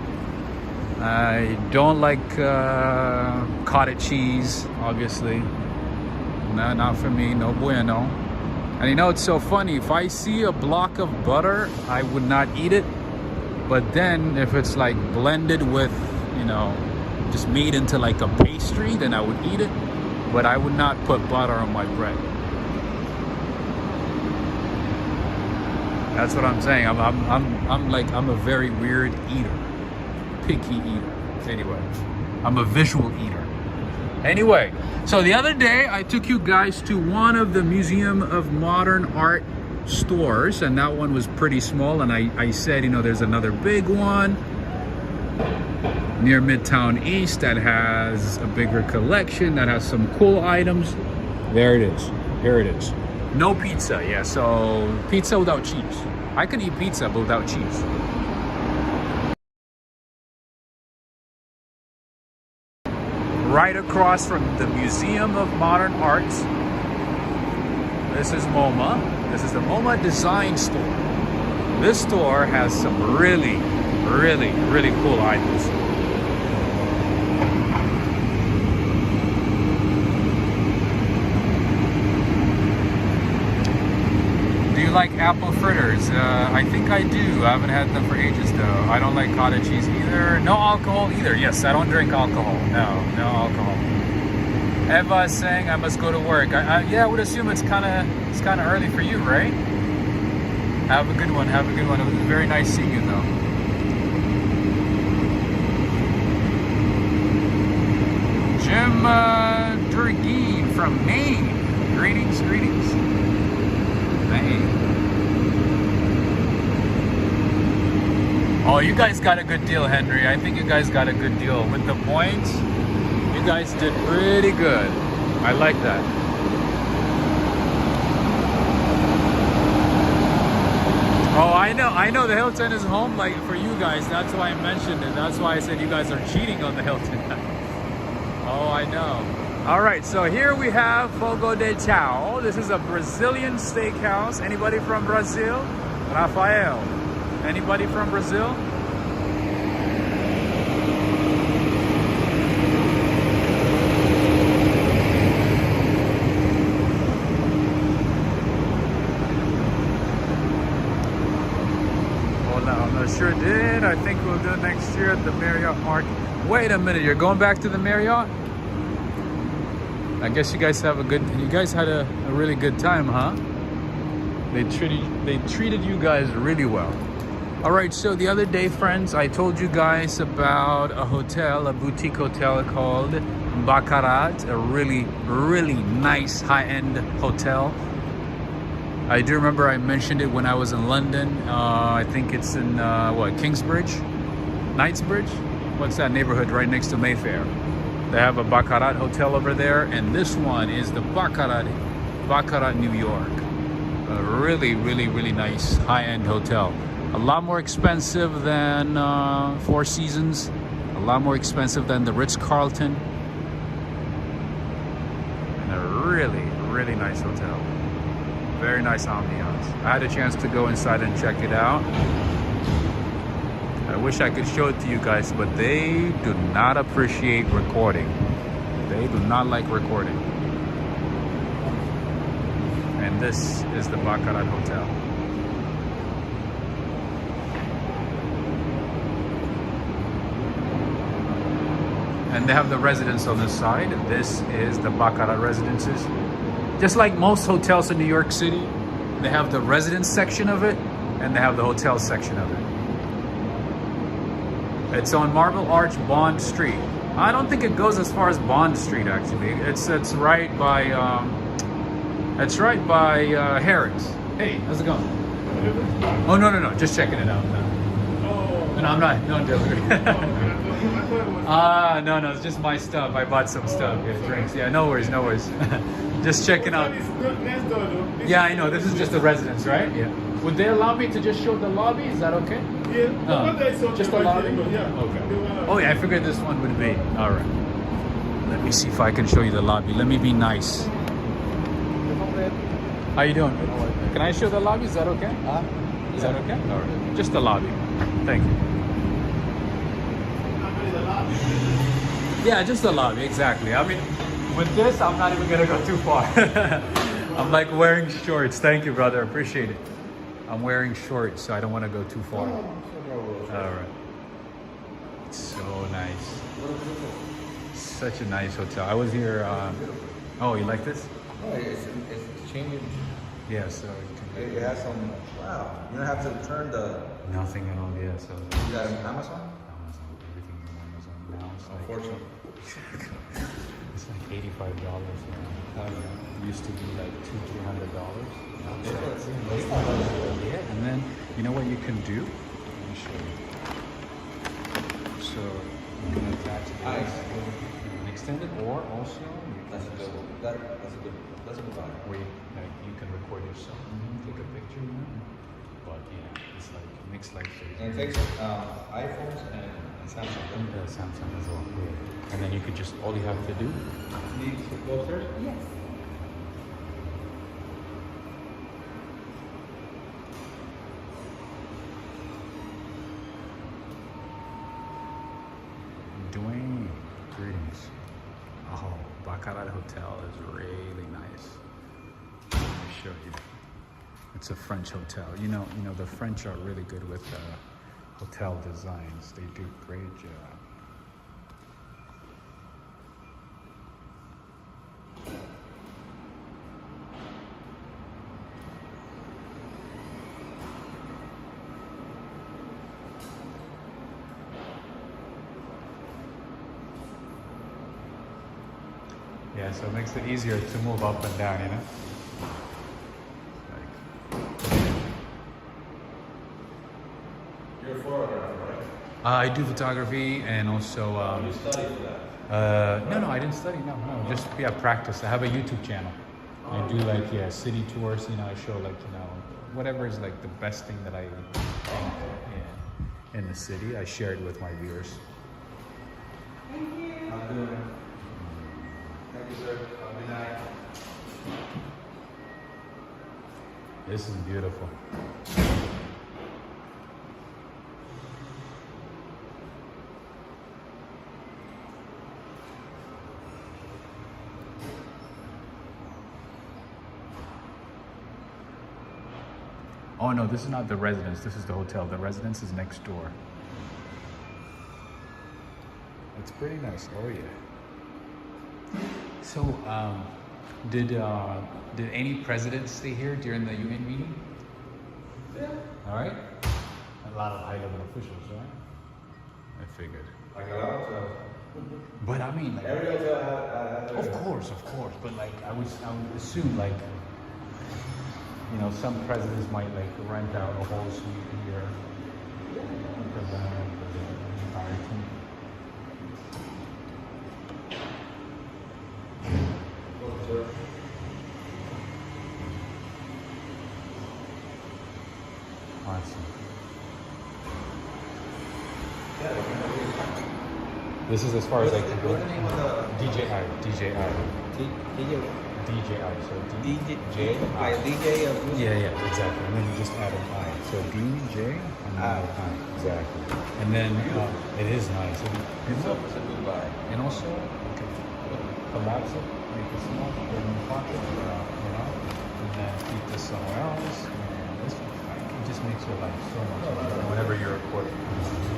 I don't like cottage cheese, obviously. No, not for me, no bueno. And you know, it's so funny, if I see a block of butter, I would not eat it. But then if it's like blended with, you know, just made into like a pastry, then I would eat it. But I would not put butter on my bread. That's what I'm saying. I'm a very weird eater, picky eater. Anyway, I'm a visual eater. Anyway, so the other day I took you guys to one of the Museum of Modern Art stores, and that one was pretty small. And I said, you know, there's another big one near Midtown East that has a bigger collection, that has some cool items. There it is. Here it is. No pizza, yeah, so pizza without cheese. I could eat pizza but without cheese. Right across from the Museum of Modern Arts. This is MoMA. This is the MoMA Design Store. This store has some really, really, really cool items. Like apple fritters. I think I do. I haven't had them for ages though. I don't like cottage cheese either. No alcohol either. Yes, I don't drink alcohol. No alcohol. Eva is saying I must go to work. Yeah, I would assume it's kind of early for you, right? Have a good one. Have a good one. It was very nice seeing you though. Jim Durgeen from Maine. Greetings. Maine. Oh, you guys got a good deal, Henry. I think you guys got a good deal. With the points, you guys did pretty good. I like that. Oh, I know the Hilton is home like for you guys. That's why I mentioned it. That's why I said you guys are cheating on the Hilton. Oh, I know. All right, so here we have Fogo de Chao. This is a Brazilian steakhouse. Anybody from Brazil? Rafael. Anybody from Brazil? Oh, no, I sure did. I think we'll do it next year at the Marriott Market. Wait a minute, you're going back to the Marriott? I guess you guys had a really good time, huh? They treated you guys really well. All right, so the other day, friends, I told you guys about a hotel, a boutique hotel called Baccarat, a really, really nice high-end hotel. I do remember I mentioned it when I was in London. I think it's in, Kingsbridge? Knightsbridge? What's that neighborhood right next to Mayfair? They have a Baccarat hotel over there, and this one is the Baccarat New York. A really, really, really nice high-end hotel. A lot more expensive than Four Seasons. A lot more expensive than the Ritz-Carlton. And a really, really nice hotel. Very nice ambiance. I had a chance to go inside and check it out. I wish I could show it to you guys, but they do not appreciate recording. They do not like recording. And this is the Baccarat Hotel. And they have the residence on this side. This is the Baccarat residences. Just like most hotels in New York City, they have the residence section of it, and they have the hotel section of it. It's on Marble Arch, Bond Street. I don't think it goes as far as Bond Street actually. It's right by Harrods. Hey, how's it going? Oh no, just checking it out. No, I'm not. No, I'm joking. No, it's just my stuff. I bought some stuff. Yeah, drinks. Yeah, no worries. Just checking out. Yeah, I know. This is just the residence, right? Yeah. Would they allow me to just show the lobby? Is that okay? Yeah. Just the lobby? Yeah. Okay. Oh yeah, I figured this one would be. All right. Let me see if I can show you the lobby. Let me be nice. How you doing? Can I show the lobby? Is that okay? Is that okay? All right. Just the lobby. Thank you. Yeah, just the lobby, exactly. I mean, with this, I'm not even gonna go too far. I'm like wearing shorts. Thank you, brother. Appreciate it. I'm wearing shorts, so I don't want to go too far. All right. It's so nice. Such a nice hotel. I was here. Oh, you like this? Oh, it's changing. Yeah, so It has some. Wow. You don't have to turn the. nothing at all. Yeah, so You got an Amazon? Amazon, everything's on Amazon now. It's like, Unfortunately. it's like $85 now. It used to be like $200-$300. Yeah, and then you know what you can do? Let me show you. So you can attach this and extend it, or also you can That's a good one. That's a good one. where you can record yourself, take a picture, you know? But yeah, it's like it makes life so And it easy. takes iPhones and Samsung. And Samsung as well. Yeah. And then you could just all you have to do. Need to go upstairs? Yes. Dwayne, greetings. Oh, Baccarat Hotel is really nice. Let me show you. It's a French hotel. You know, the French are really good with hotel designs. They do a great job. Yeah, so it makes it easier to move up and down, you know? You're a photographer, right? I do photography and also... You studied for that? no, I didn't study, no. Just, practice. I have a YouTube channel. I do like, city tours, I show like, whatever is like the best thing that I think in the city. I share it with my viewers. I'm doing it. Thank you, sir. Have a good night. This is beautiful. Oh no, this is not the residence, this is the hotel. The residence is next door. It's pretty nice. Oh yeah. So, did any presidents stay here during the UN meeting? Yeah. All right. A lot of high-level officials, right? I figured. Like a lot of hotels. But I mean, like, Every hotel has of course. But like, I would assume like, some presidents might like rent out a whole suite here for them, for the entire team. Awesome. This is as far as I can go. What's the name of the DJI. DJI. So DJ? Like DJ or Yeah, exactly. And then you just add an I. So DJ and then I. Exactly. And then it is nice. It's a good buy. And also, you can collapse it, make it small, put it in your pocket, and then keep this somewhere else. And this, it just makes your life so much easier whenever you're recording.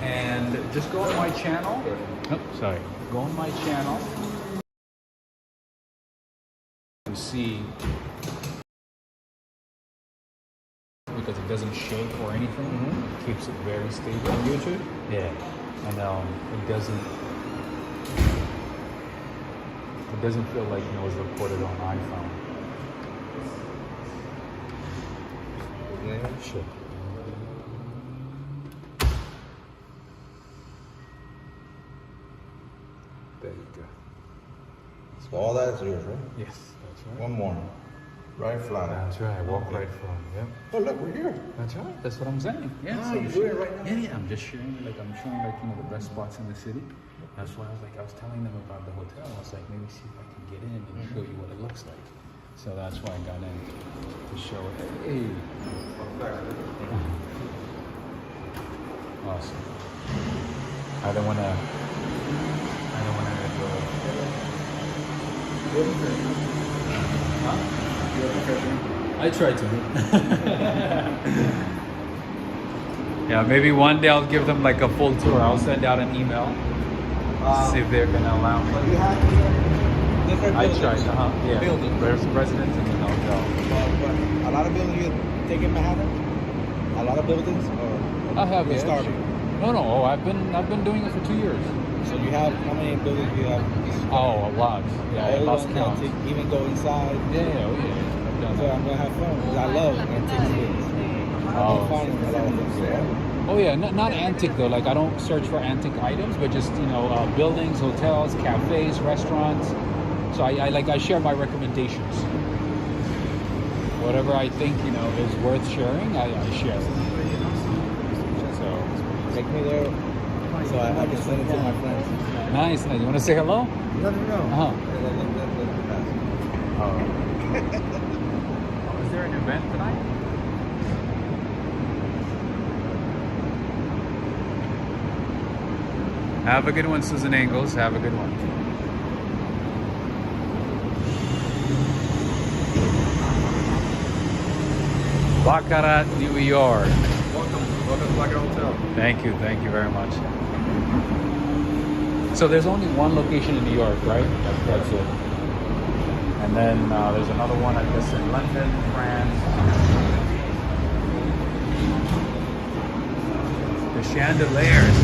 And just go on my channel. Oh, sorry. Go on my channel. You see, because it doesn't shake or anything, it keeps it very stable. On YouTube? Yeah. and it doesn't feel like it was recorded on iPhone. Yeah. Sure. There you go. So all that is yours, right? Yes, that's right. One more. Right flat. That's right. Walk right from. Yep. Oh, look, we're here. That's right. That's what I'm saying. Yeah. Ah, you're doing it right now? Yeah. I'm just sharing. I'm showing the best spots in the city. That's why I was telling them about the hotel. I was like, maybe see if I can get in and show you what it looks like. So that's why I got in to show it. Hey. Awesome. I don't wanna go. Huh? I try to. Yeah, maybe one day I'll give them like a full tour. I'll send out an email. See if they're gonna allow me. You have different I buildings. tried, yeah. Buildings. There's residents and hotel. But a lot of buildings you take in Manhattan? A lot of buildings? Or I have, you're yeah. starting? No. Oh, I've been doing it for 2 years. So you have, how many buildings do you have? Oh, a lot. Yeah, I All lost of count. them, even go inside. Yeah. I've done So that. I'm gonna have fun because I love antique things. Oh. I'm finding a lot of things there. Oh yeah, not antique though. Like I don't search for antique items, but just buildings, hotels, cafes, restaurants. So I share my recommendations. Whatever I think is worth sharing, I share. So Take me there so I can send it to my friends. nice. You want to say hello? No. Uh-huh. Let Oh, is there an event tonight? Have a good one, Susan Ingalls. Have a good one. Baccarat, New York. Welcome to Baccarat Hotel. Thank you very much. So there's only one location in New York, right? That's it. And then there's another one, I guess, in London, France. The chandeliers.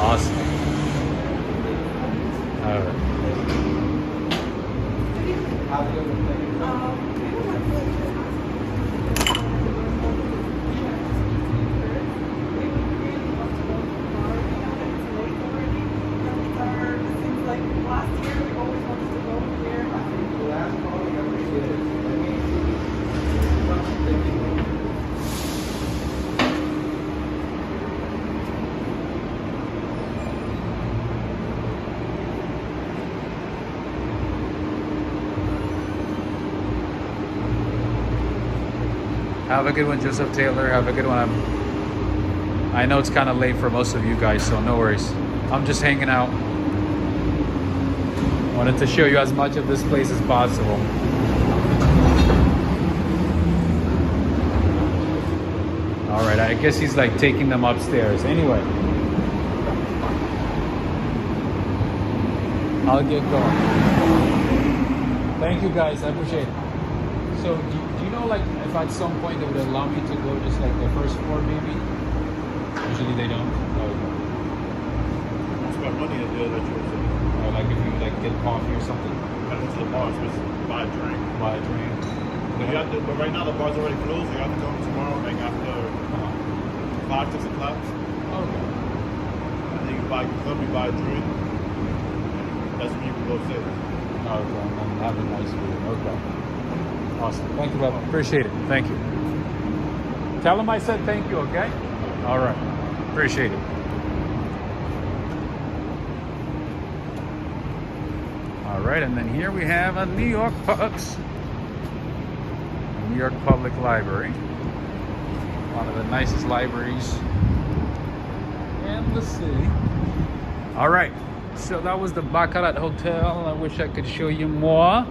Awesome. All right. Have a good one, Joseph Taylor. Have a good one. I know it's kind of late for most of you guys, so no worries. I'm just hanging out. Wanted to show you as much of this place as possible. All right, I guess he's like taking them upstairs. Anyway, I'll get going. Thank you guys, I appreciate it. So do you know like if at some point they would allow me to go just like the first floor maybe? Usually they don't. It's about money to do that you Or like if you like get coffee or something, I went to the bar, so it's buy a drink. buy a drink. But you have to, but right now the bar's already closed. You have to come tomorrow, like after 5, 6 o'clock. Okay. And then you buy, you buy a drink. That's when you can go sit. Okay, and then have a nice food. Okay. Awesome. Thank you, brother. Appreciate it. Thank you. Tell him I said thank you, okay? All right. Appreciate it. All right, and then here we have a New York Pubs. New York Public Library. One of the nicest libraries in the city. All right, so that was the Baccarat Hotel. I wish I could show you more.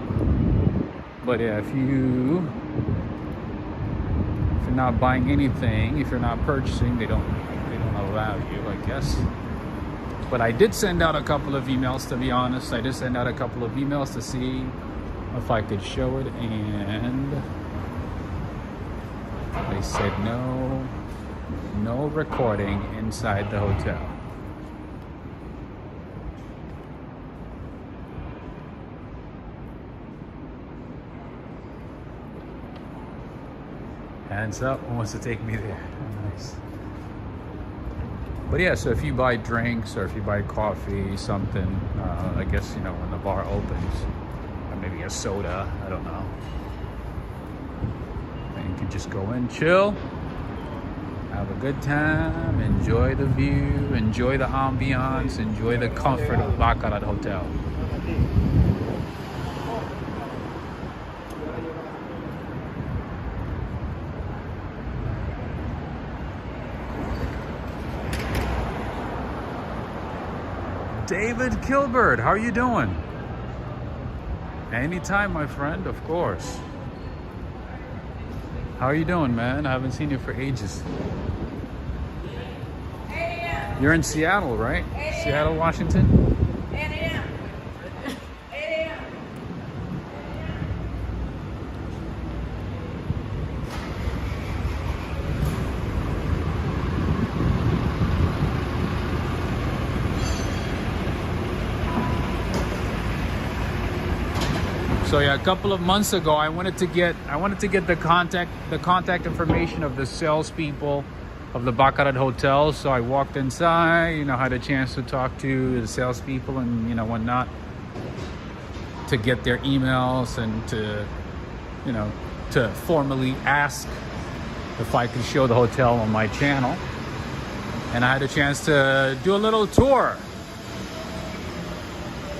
But yeah, if you're not buying anything, if you're not purchasing, they don't allow you, I guess. But I did send out a couple of emails, to be honest. I did send out a couple of emails to see if I could show it, and they said no recording inside the hotel. Hands up, who wants to take me there? Nice. But yeah, so if you buy drinks or if you buy coffee, something, I guess, you know, when the bar opens, or maybe a soda, I don't know. And you can just go in, chill, have a good time, enjoy the view, enjoy the ambiance, enjoy the comfort of Baccarat Hotel. David Kilbert, how are you doing? Anytime, my friend, of course. How are you doing, man? I haven't seen you for ages. 8 a.m. You're in Seattle, right? Seattle, Washington? 8 a.m. 8 a.m. So yeah, a couple of months ago, I wanted to get the contact information of the salespeople of the Baccarat Hotel. So I walked inside, you know, had a chance to talk to the salespeople and, you know, whatnot, to get their emails and to, you know, to formally ask if I could show the hotel on my channel. And I had a chance to do a little tour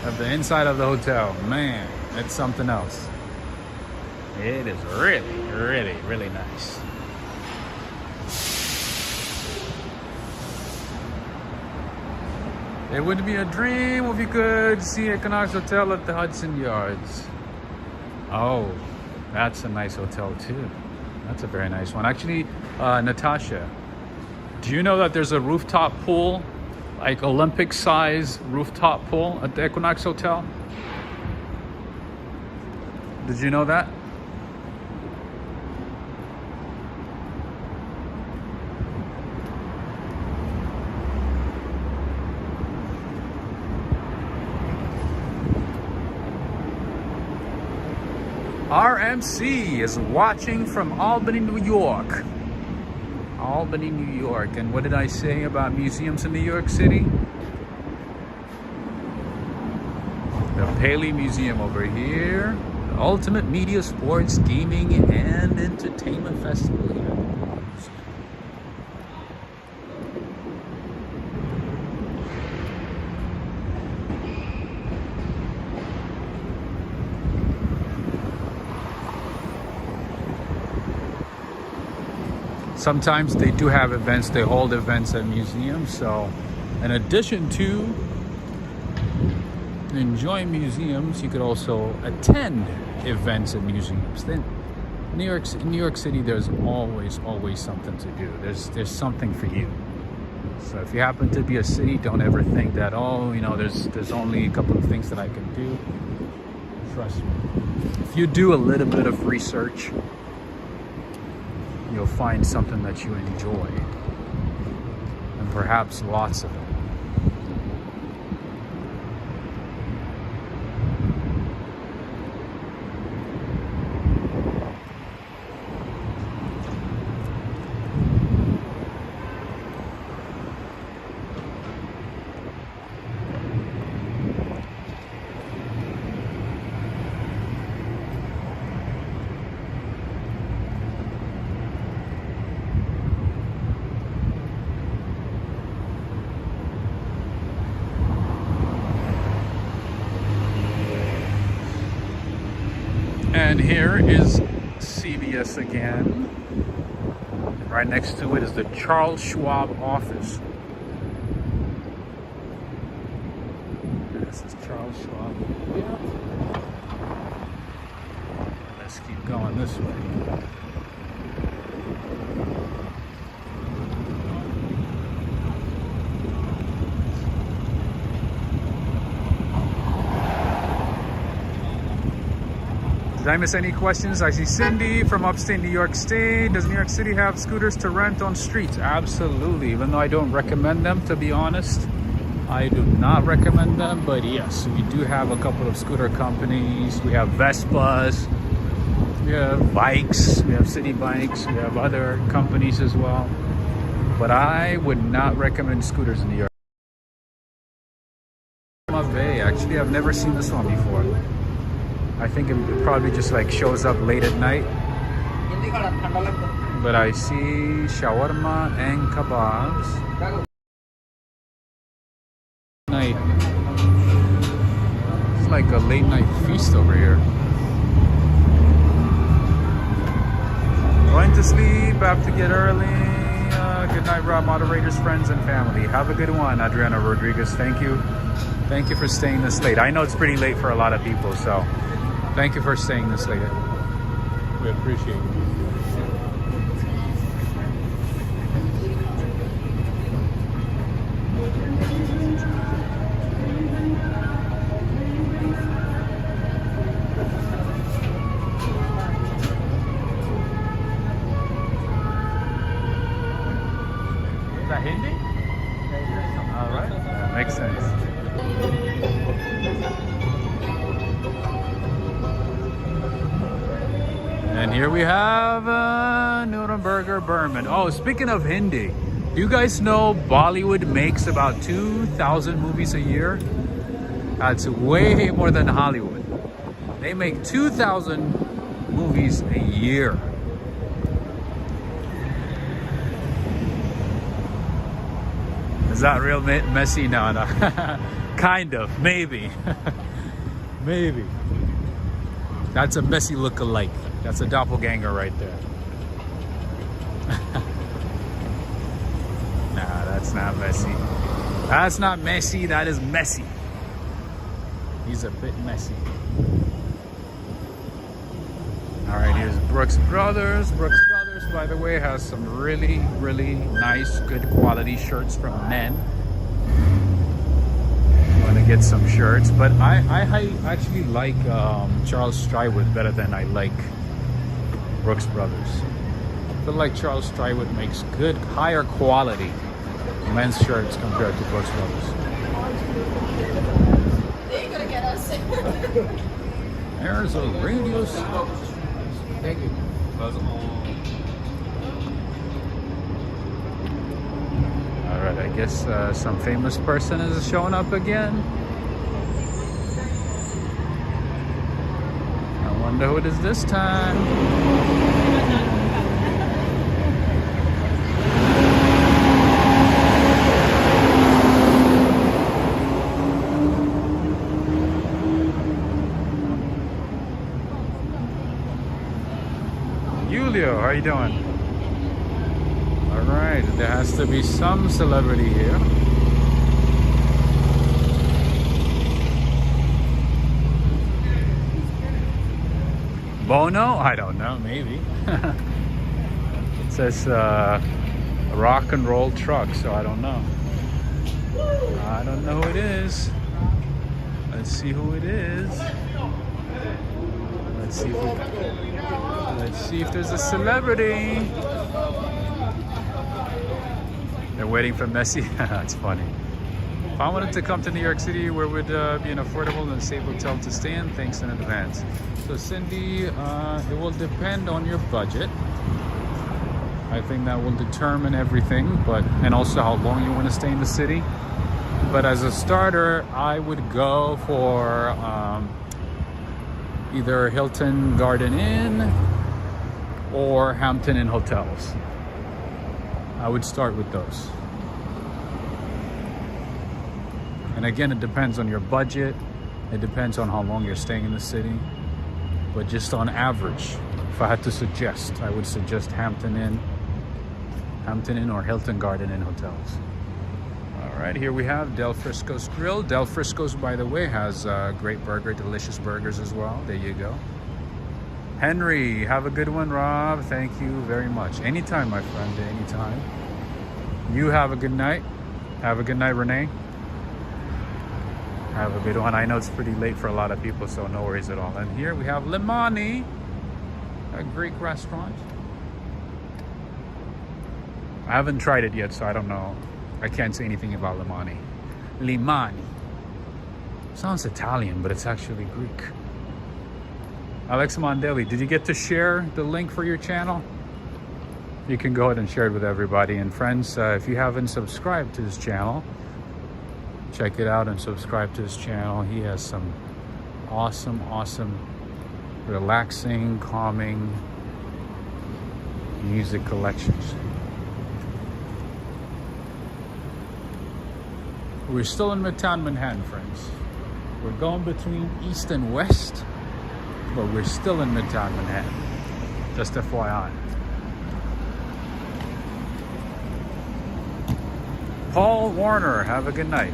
of the inside of the hotel. Man, it's something else. It is really nice. It would be a dream if you could see Equinox Hotel at the Hudson Yards. Oh, that's a nice hotel too. That's a very nice one. Actually, Natasha, do you know that there's a rooftop pool, like Olympic size rooftop pool at the Equinox Hotel? Did you know that? RMC is watching from Albany, New York. Albany, New York. And what did I say about museums in New York City? The Paley Museum over here. The Ultimate Media, Sports, Gaming, and Entertainment Festival here. Sometimes they do have events, they hold events at museums. So in addition to enjoying museums, you could also attend events at museums. Then in New York City, there's always something to do. There's something for you. So if you happen to be a city, don't ever think that, oh, you know, there's only a couple of things that I can do. Trust me. If you do a little bit of research, you'll find something that you enjoy, and perhaps lots of it. And here is CBS again. Right next to it is the Charles Schwab office. This is Charles Schwab. Let's keep going this way. Did I miss any questions? I see Cindy from upstate New York State. Does New York City have scooters to rent on streets? Absolutely. Even though I don't recommend them, to be honest. I do not recommend them, but yes, we do have a couple of scooter companies. We have Vespas, we have bikes, we have city bikes, we have other companies as well. But I would not recommend scooters in New York. Bay. Actually, I've never seen this one before. I think it probably just like shows up late at night. But I see shawarma and kebabs. Night. It's like a late night feast over here. Going to sleep, have to get early. Good night, Rob, moderators, friends, and family. Have a good one, Adriana Rodriguez. Thank you. Thank you for staying this late. I know it's pretty late for a lot of people, so thank you for staying this late. We appreciate it. Is that Hindi? All right, that makes sense. And here we have Nuremberger Berman. Oh, speaking of Hindi, do you guys know Bollywood makes about 2,000 movies a year? That's way more than Hollywood. They make 2,000 movies a year. Is that real messy? No, no. Kind of, maybe. Maybe. That's a messy look-alike. That's a doppelganger right there. Nah, that's not messy. That's not messy, that is messy. He's a bit messy. All right, here's Brooks Brothers. Brooks Brothers, by the way, has some really, really nice, good quality shirts from men. I'm gonna get some shirts, but I actually like Charles Struywood better than I like Brooks Brothers. I feel like Charles Struywood makes good, higher quality men's shirts compared to Brooks Brothers. They're gonna get us. There's a radio station. Thank you. Alright, I guess some famous person is showing up again. I wonder who it is this time. Julio, how you doing? Alright, there has to be some celebrity here. Bono? I don't know, maybe. It says rock and roll truck, so I don't know. I don't know who it is. Let's see who it is. Let's see if there's a celebrity. They're waiting for Messi. That's funny. If I wanted to come to New York City, where would be an affordable and safe hotel to stay in? Thanks in advance. So Cindy, it will depend on your budget. I think that will determine everything, and also how long you want to stay in the city. But as a starter, I would go for either Hilton Garden Inn or Hampton Inn hotels. I would start with those. And again, it depends on your budget. It depends on how long you're staying in the city. But just on average, if I had to suggest, I would suggest Hampton Inn or Hilton Garden Inn hotels. All right, here we have Del Frisco's Grill. Del Frisco's, by the way, has great delicious burgers as well. There you go. Henry, have a good one, Rob. Thank you very much. Anytime, my friend, anytime. You have a good night. Have a good night, Renee. Have a good one. I know it's pretty late for a lot of people, so no worries at all. And here we have Limani, a Greek restaurant. I haven't tried it yet, so I don't know. I can't say anything about Limani. Limani. Sounds Italian, but it's actually Greek. Alex Mondeli, did you get to share the link for your channel? You can go ahead and share it with everybody. And friends, if you haven't subscribed to his channel, check it out and subscribe to his channel. He has some awesome, relaxing, calming music collections. We're still in Midtown Manhattan, friends. We're going between East and West, but we're still in Midtown Manhattan. Just FYI. Paul Warner, have a good night.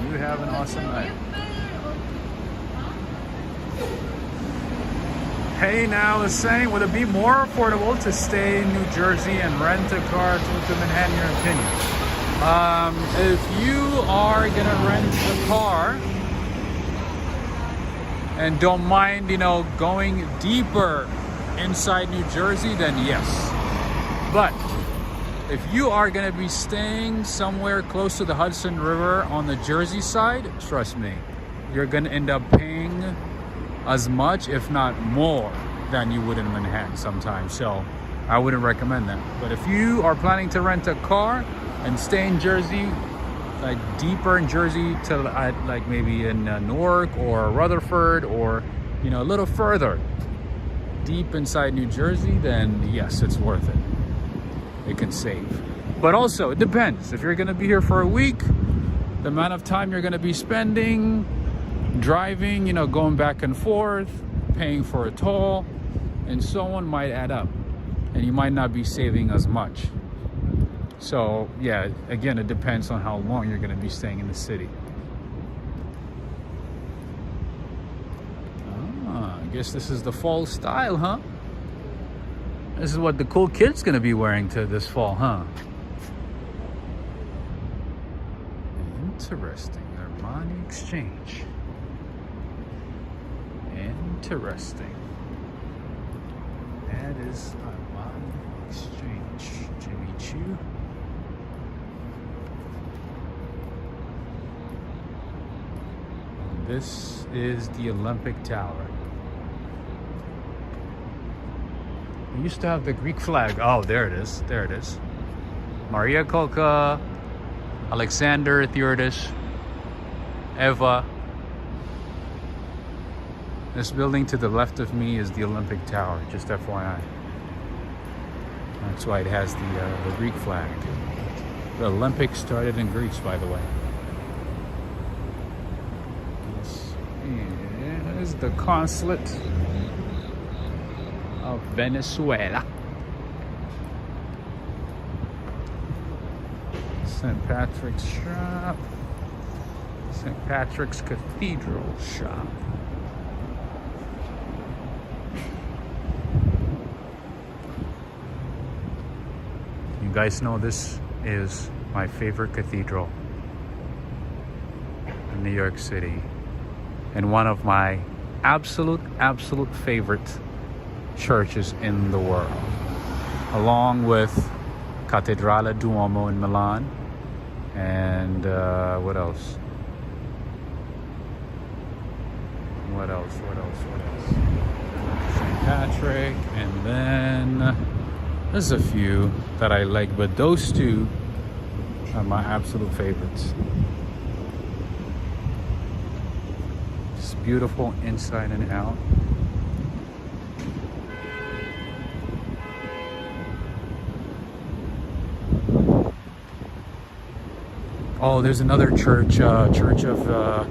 You have an awesome night. Hey, now is saying, would it be more affordable to stay in New Jersey and rent a car to Manhattan, in your opinion? If you are gonna rent a car and don't mind, going deeper inside New Jersey, then yes. But if you are gonna be staying somewhere close to the Hudson River on the Jersey side, trust me, you're gonna end up paying as much, if not more, than you would in Manhattan sometimes. So I wouldn't recommend that. But if you are planning to rent a car and stay in Jersey, like deeper in Jersey to like maybe in Newark or Rutherford, or a little further deep inside New Jersey, then yes, it's worth it. It can save. But also it depends. If you're gonna be here for a week, the amount of time you're gonna be spending driving, going back and forth, paying for a toll, and so on might add up, and you might not be saving as much. So yeah, again, it depends on how long you're going to be staying in the city. I guess this is the fall style, huh? This is what the cool kid's going to be wearing to this fall, huh? Interesting. Armani Exchange. Interesting. That is Armani Exchange. Jimmy Choo. This is the Olympic Tower. We used to have the Greek flag. Oh, there it is. There it is. Maria Kolka, Alexander Theodorus, Eva. This building to the left of me is the Olympic Tower, just FYI. That's why it has the Greek flag. The Olympics started in Greece, by the way. This is the consulate of Venezuela. St. Patrick's shop. St. Patrick's Cathedral shop. You guys know this is my favorite cathedral in New York City, and one of my absolute favorite churches in the world, along with Cathedral Duomo in Milan, and what else? St. Patrick, and then there's a few that I like, but those two are my absolute favorites. It's beautiful inside and out. Oh, there's another church, Church of the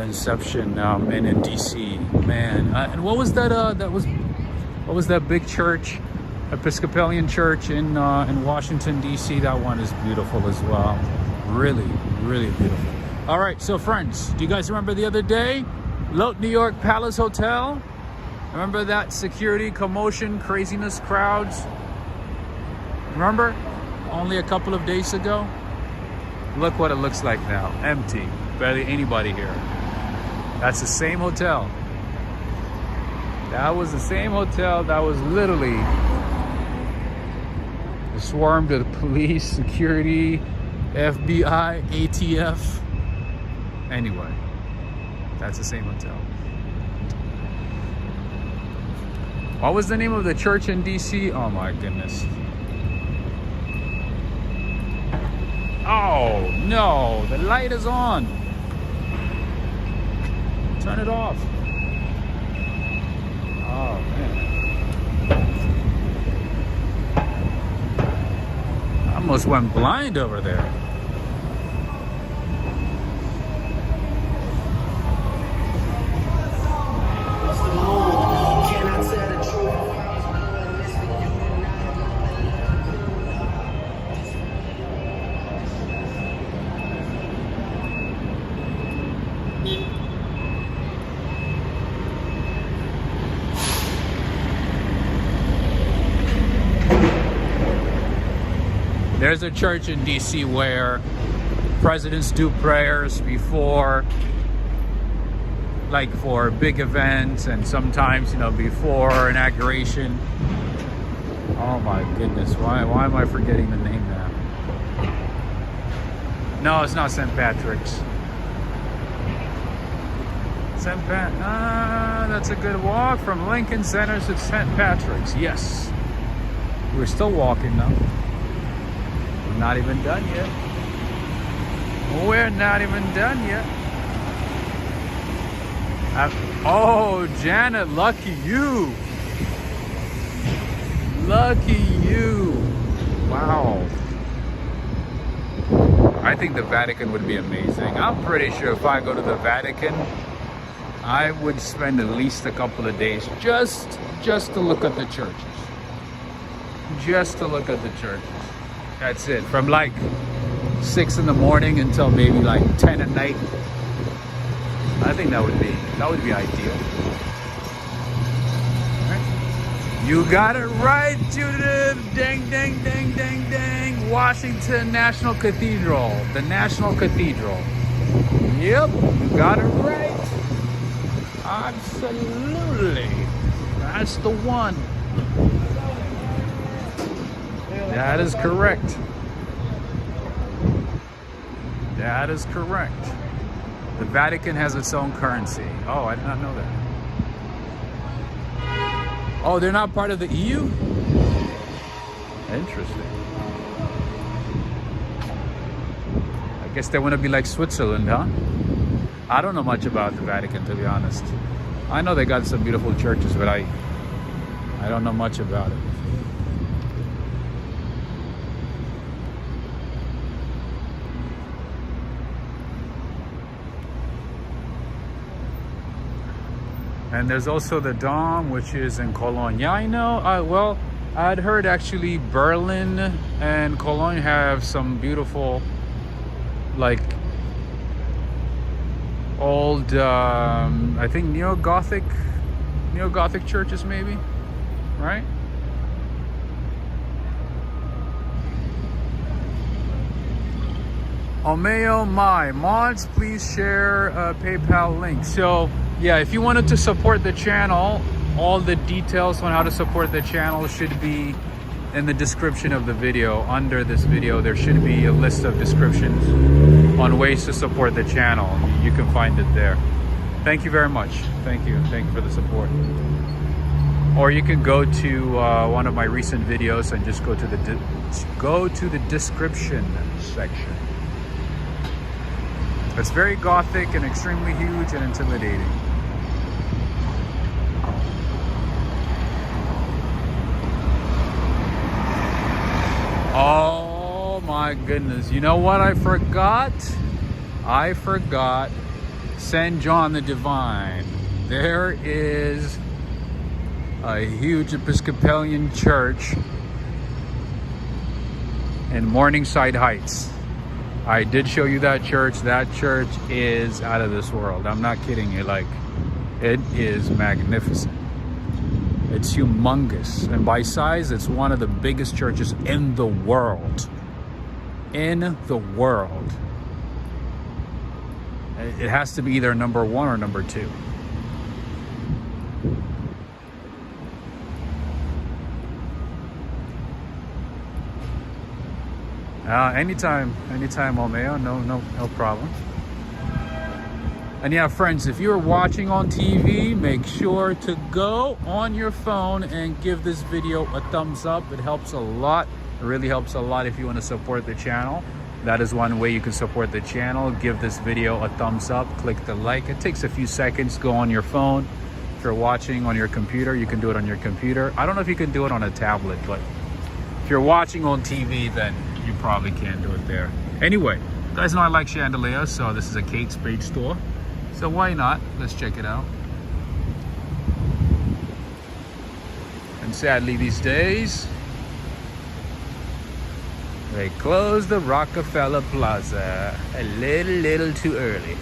Inception, in DC, man. And what was that? What was that big church? Episcopalian church in Washington, D.C. That one is beautiful as well. Really beautiful. All right, so friends, do you guys remember the other day? Lotte, New York Palace Hotel? Remember that security, commotion, craziness, crowds? Remember? Only a couple of days ago? Look what it looks like now. Empty. Barely anybody here. That's the same hotel. That was the same hotel that was literally swarmed with police, security, FBI, ATF. Anyway, that's the same hotel. What was the name of the church in DC? Oh my goodness. Oh no, the light is on. Turn it off. Oh man. I almost went blind over there. There's a church in DC where presidents do prayers before, like for big events, and sometimes, you know, before inauguration. Oh my goodness, why am I forgetting the name now? No, it's not St. Patrick's. That's a good walk from Lincoln Center to St. Patrick's. Yes. We're still walking though. We're not even done yet. We're not even done yet. Oh, Janet, lucky you. Lucky you. Wow. I think the Vatican would be amazing. I'm pretty sure if I go to the Vatican, I would spend at least a couple of days just to look at the churches. Just to look at the churches. That's it. From like 6 in the morning until maybe like 10 at night. I think that would be ideal. Right. You got it right, Judith. Dang, dang, dang, dang, dang. Washington National Cathedral. The National Cathedral. Yep, you got it right. Absolutely. That's the one. That is correct. That is correct. The Vatican has its own currency. Oh, I did not know that. Oh, they're not part of the EU? Interesting. I guess they want to be like Switzerland, huh? I don't know much about the Vatican, to be honest. I know they got some beautiful churches, but I don't know much about it. And there's also the Dom, which is in Cologne. Yeah, I know. Well, I'd heard actually Berlin and Cologne have some beautiful, like, old, I think neo-Gothic churches maybe, right? Oh my mods, please share a PayPal link. So yeah, if you wanted to support the channel, all the details on how to support the channel should be in the description of the video. Under this video, there should be a list of descriptions on ways to support the channel. You can find it there. Thank you very much. Thank you for the support. Or you can go to one of my recent videos and just go to the description section. It's very gothic and extremely huge and intimidating. Oh my goodness. You know what I forgot? I forgot St. John the Divine. There is a huge Episcopalian church in Morningside Heights. I did show you that church. That church is out of this world. I'm not kidding you. Like, it is magnificent. It's humongous. And by size, it's one of the biggest churches in the world. in the world. It has to be either number 1 or number 2. Anytime, Omeo, no problem. And yeah, friends, if you're watching on TV, make sure to go on your phone and give this video a thumbs up. It helps a lot. It really helps a lot if you want to support the channel. That is one way you can support the channel. Give this video a thumbs up, click the like. It takes a few seconds. Go on your phone. If you're watching on your computer, you can do it on your computer. I don't know if you can do it on a tablet, but if you're watching on TV, then you probably can do it there. Anyway, you guys know I like chandeliers, so this is a Kate Spade store. So why not? Let's check it out. And sadly these days, they closed the Rockefeller Plaza a little too early.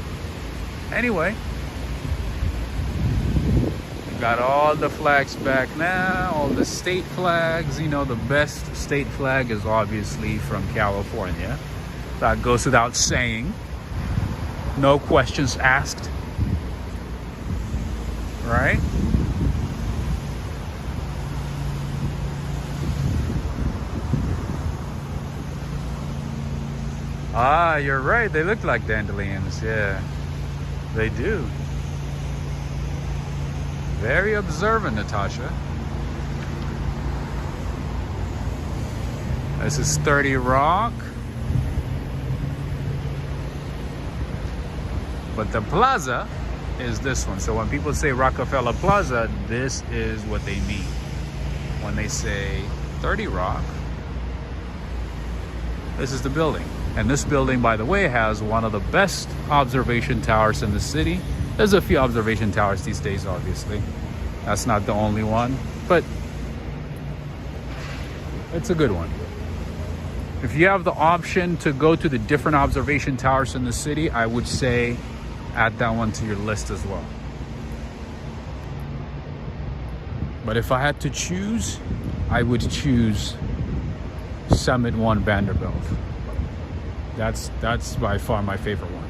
Anyway, we got all the flags back now, all the state flags. You know, the best state flag is obviously from California. That goes without saying. No questions asked, right? Ah, you're right. They look like dandelions. Yeah, they do. Very observant, Natasha. This is 30 Rock. But the plaza is this one. So when people say Rockefeller Plaza, this is what they mean. When they say 30 Rock, this is the building. And this building, by the way, has one of the best observation towers in the city. There's a few observation towers these days, obviously. That's not the only one, but it's a good one. If you have the option to go to the different observation towers in the city, I would say add that one to your list as well. But if I had to choose, I would choose Summit 1 Vanderbilt. That's by far my favorite one.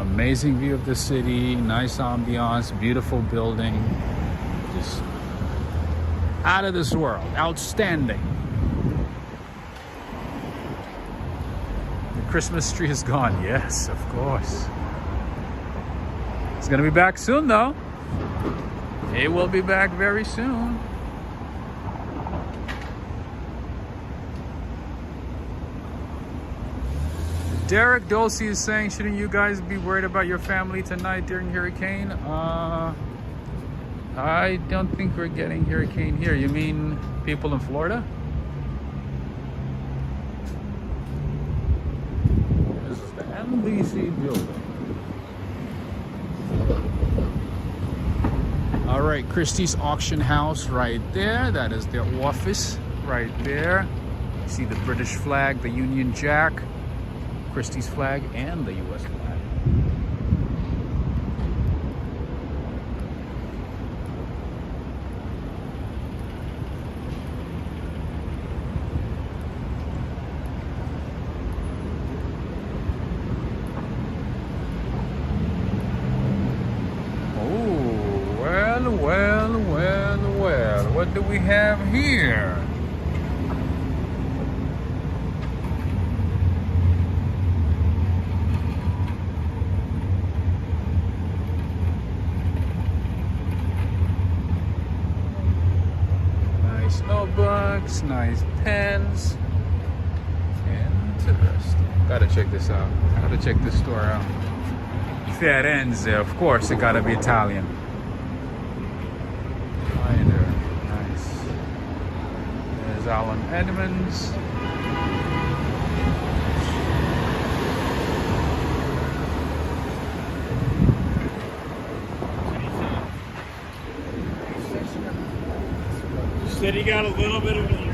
Amazing view of the city, nice ambiance, beautiful building, just out of this world, outstanding. The Christmas tree is gone, yes, of course. It's gonna be back soon though. It will be back very soon. Derek Dulce is saying, shouldn't you guys be worried about your family tonight during hurricane? I don't think we're getting hurricane here. You mean people in Florida? This is the NBC building. All right, Christie's Auction House right there. That is their office right there. You see the British flag, the Union Jack, Christie's flag, and the US flag. Oh, well, what do we have here? Notebooks, nice pens. Interesting. Gotta check this out. Gotta check this store out. Experince, of course, it gotta be Italian. Binder, nice. There's Alan Edmonds. Said he got a little bit of an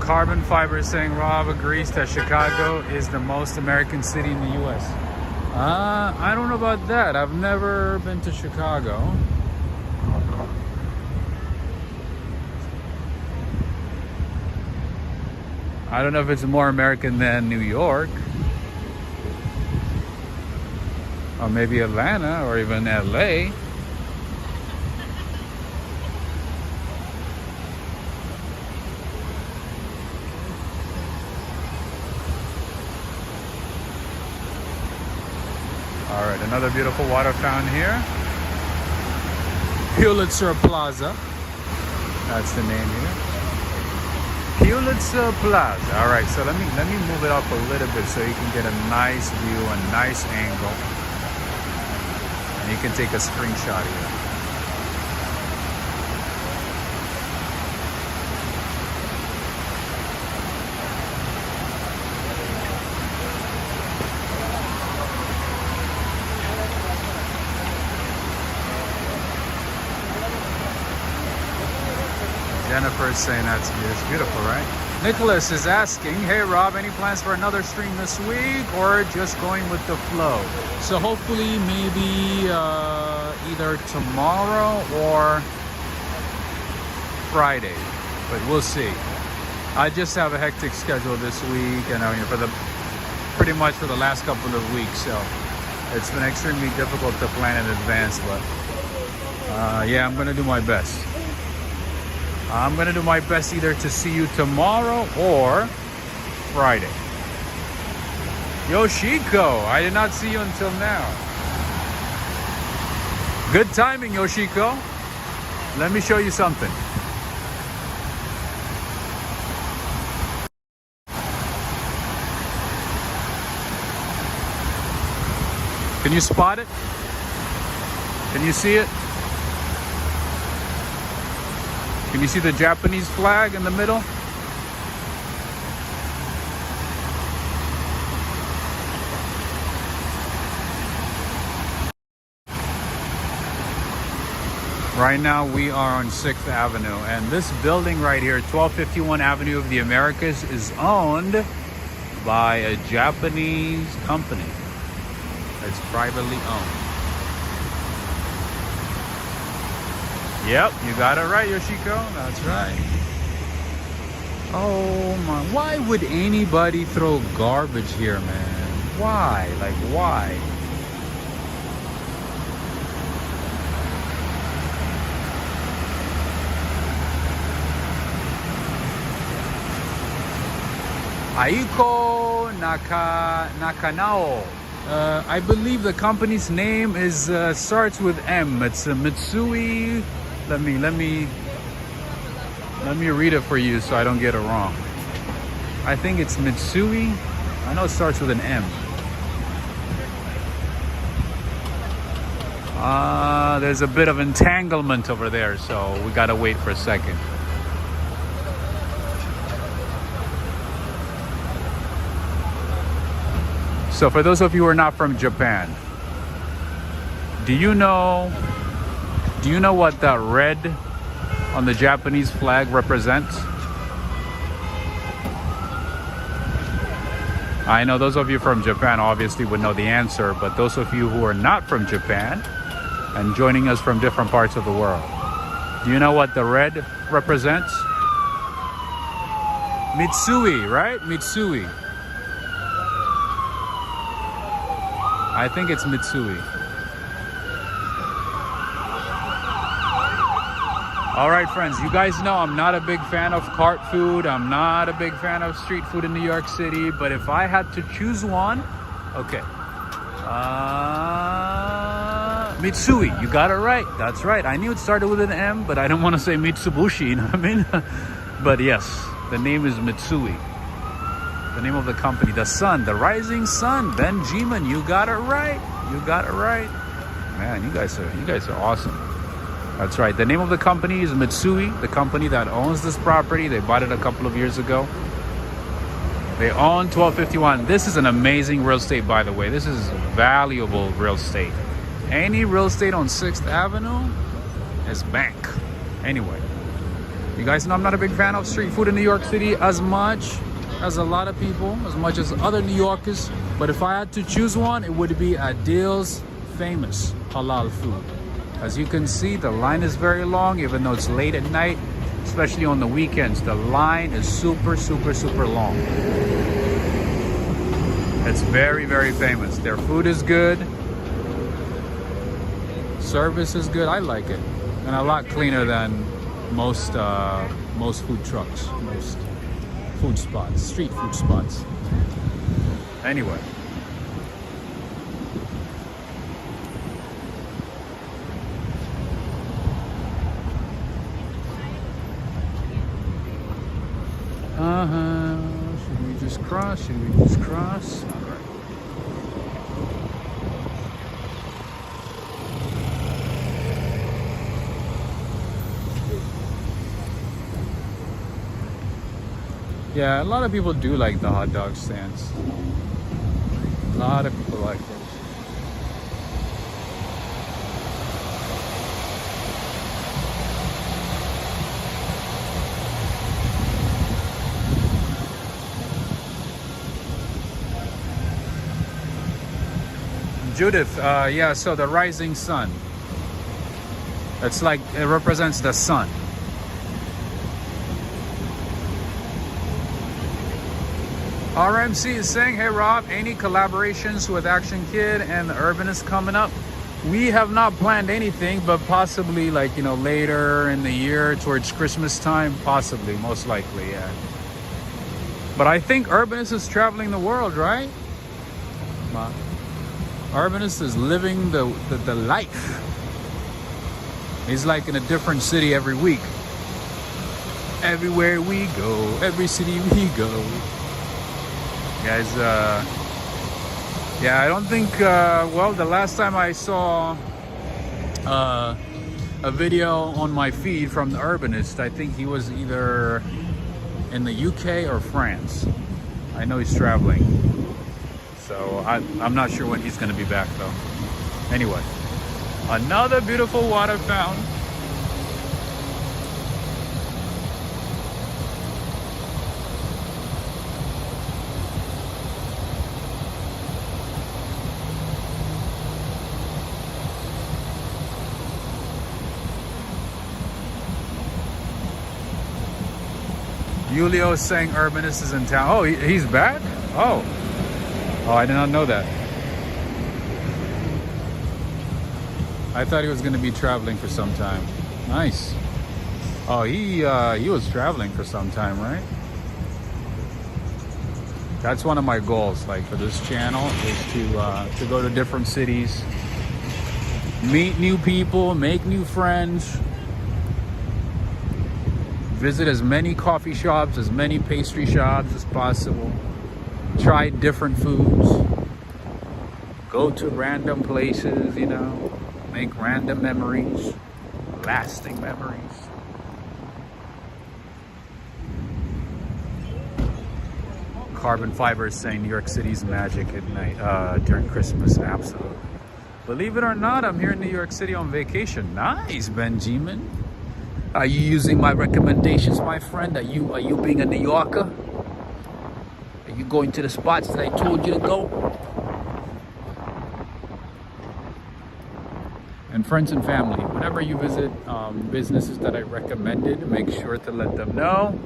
Carbon Fiber saying Rob agrees that Chicago is the most American city in the U.S. I don't know about that. I've never been to Chicago. I don't know if it's more American than New York. Or maybe Atlanta or even LA. All right, another beautiful water fountain here. Pulitzer Plaza. That's the name here. Pulitzer Plaza. All right, so let me move it up a little bit so you can get a nice view, a nice angle, and you can take a screenshot here. Jennifer is saying it's beautiful, right? Nicholas is asking, hey Rob, any plans for another stream this week or just going with the flow? So hopefully maybe either tomorrow or Friday, but we'll see. I just have a hectic schedule this week, and pretty much for the last couple of weeks, so it's been extremely difficult to plan in advance, but yeah, I'm gonna do my best. I'm gonna do my best either to see you tomorrow or Friday. Yoshiko, I did not see you until now. Good timing, Yoshiko. Let me show you something. Can you spot it? Can you see it? Can you see the Japanese flag in the middle? Right now we are on 6th Avenue, and this building right here, 1251 Avenue of the Americas, is owned by a Japanese company. It's privately owned. Yep, you got it right, Yoshiko. That's right. Oh my, why would anybody throw garbage here, man? Why? Like, why? Aiko Nakanao. I believe the company's name is starts with M. It's a Mitsui. Let me read it for you so I don't get it wrong. I think it's Mitsui. I know it starts with an M. There's a bit of entanglement over there, so we gotta wait for a second. So for those of you who are not from Japan, do you know what that red on the Japanese flag represents? I know those of you from Japan obviously would know the answer, but those of you who are not from Japan and joining us from different parts of the world, do you know what the red represents? Mitsui, right? Mitsui. I think it's Mitsui. All right, friends, you guys know I'm not a big fan of cart food. I'm not a big fan of street food in New York City. But if I had to choose one, okay. Mitsui, you got it right. That's right. I knew it started with an M, but I don't want to say Mitsubishi, you know what I mean? But yes, the name is Mitsui. The name of the company, the sun, the rising sun. Benjamin, you got it right. You got it right. Man, you guys are awesome. That's right. The name of the company is Mitsui, the company that owns this property. They bought it a couple of years ago. They own 1251. This is an amazing real estate, by the way. This is valuable real estate. Any real estate on 6th Avenue is bank. Anyway, You guys know I'm not a big fan of street food in New York City as much as a lot of people, as much as other New Yorkers. But if I had to choose one, it would be Adil's famous halal food. As you can see, the line is very long, even though it's late at night, especially on the weekends. The line is super, super, super long. It's very, very famous. Their food is good. Service is good. I like it. And a lot cleaner than most food trucks, most food spots, street food spots. Anyway. Should we just cross? Should we just cross? All right. Yeah, a lot of people do like the hot dog stands. A lot of people like those. Judith, yeah, so the rising sun. It's like, it represents the sun. RMC is saying, hey Rob, any collaborations with Action Kid and the Urbanist coming up? We have not planned anything, but possibly like, you know, later in the year towards Christmas time, possibly, most likely, yeah. But I think Urbanist is traveling the world, right? Urbanist is living the life. He's like in a different city every week. Everywhere we go, every city we go. Guys, yeah, I don't think, well, the last time I saw a video on my feed from the Urbanist, I think he was either in the UK or France. I know he's traveling. So I'm not sure when he's going to be back though. Anyway, another beautiful water fountain. Julio is saying Urbanist is in town. Oh, he's back? Oh, I did not know that. I thought he was going to be traveling for some time. Nice. Oh, he was traveling for some time, right? That's one of my goals, like for this channel, is to go to different cities, meet new people, make new friends, visit as many coffee shops, as many pastry shops as possible. Try different foods. Go to random places, you know. Make random memories. Lasting memories. Carbon Fiber is saying New York City's magic at night during Christmas. Absolutely. Believe it or not, I'm here in New York City on vacation. Nice, Benjamin. Are you using my recommendations, my friend? Are you being a New Yorker? Are you going to the spots that I told you to go? And friends and family, whenever you visit businesses that I recommended, make sure to let them know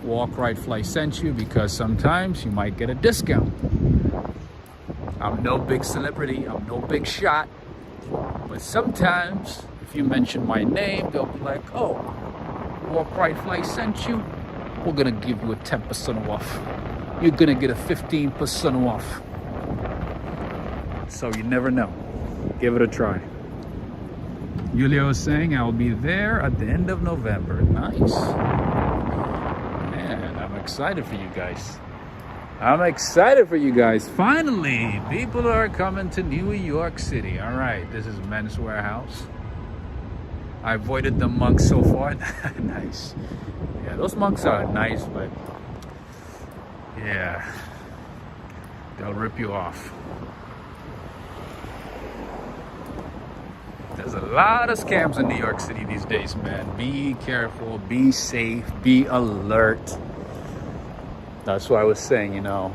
Walk Right Fly sent you, because sometimes you might get a discount. I'm no big celebrity, I'm no big shot, but sometimes if you mention my name, they'll be like, oh, Walk Right Fly sent you, we're gonna give you a 10% off. You're gonna get a 15% off. So you never know. Give it a try. Julio is saying I'll be there at the end of November. Nice. Man, I'm excited for you guys. I'm excited for you guys. Finally, people are coming to New York City. All right, this is Men's Warehouse. I avoided the monks so far. Nice. Yeah, those monks are nice, but yeah, they'll rip you off. There's a lot of scams in New York City these days, man. Be careful, be safe, be alert. That's why I was saying, you know,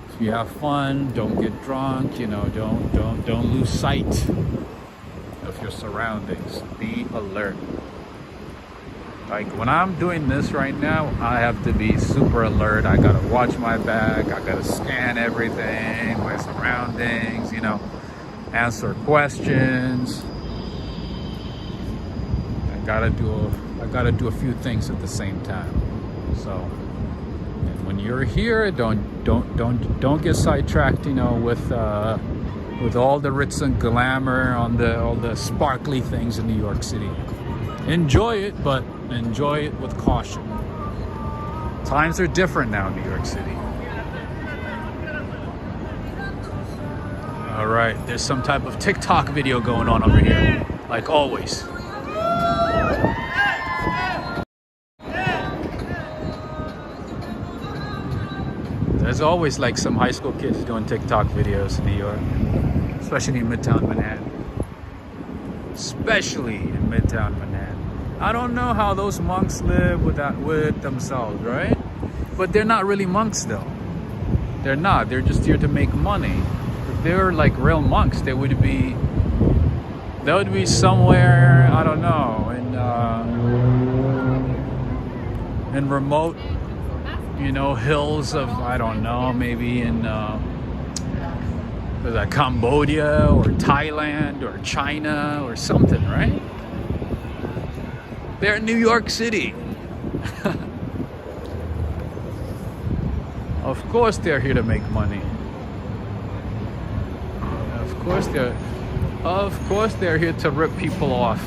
if you have fun, don't get drunk, you know, don't lose sight of your surroundings. Be alert. Like when I'm doing this right now, I have to be super alert. I gotta watch my back, I gotta scan everything, my surroundings, you know, answer questions. I gotta do a few things at the same time. So and when you're here, don't get sidetracked, you know, with all the ritz and glamour on all the sparkly things in New York City. Enjoy it, but enjoy it with caution. Times are different now in New York City. All right, there's some type of TikTok video going on over here, like always. There's always like some high school kids doing TikTok videos in New York, especially in Midtown Manhattan. Especially in Midtown Manhattan. I don't know how those monks live with themselves, right? But they're not really monks though. They're not. They're just here to make money. If they were like real monks, they would be somewhere, I don't know, in remote, you know, hills of, I don't know, maybe in Cambodia or Thailand or China or something, right? They're in New York City. Of course they're here to make money. Of course they're here to rip people off.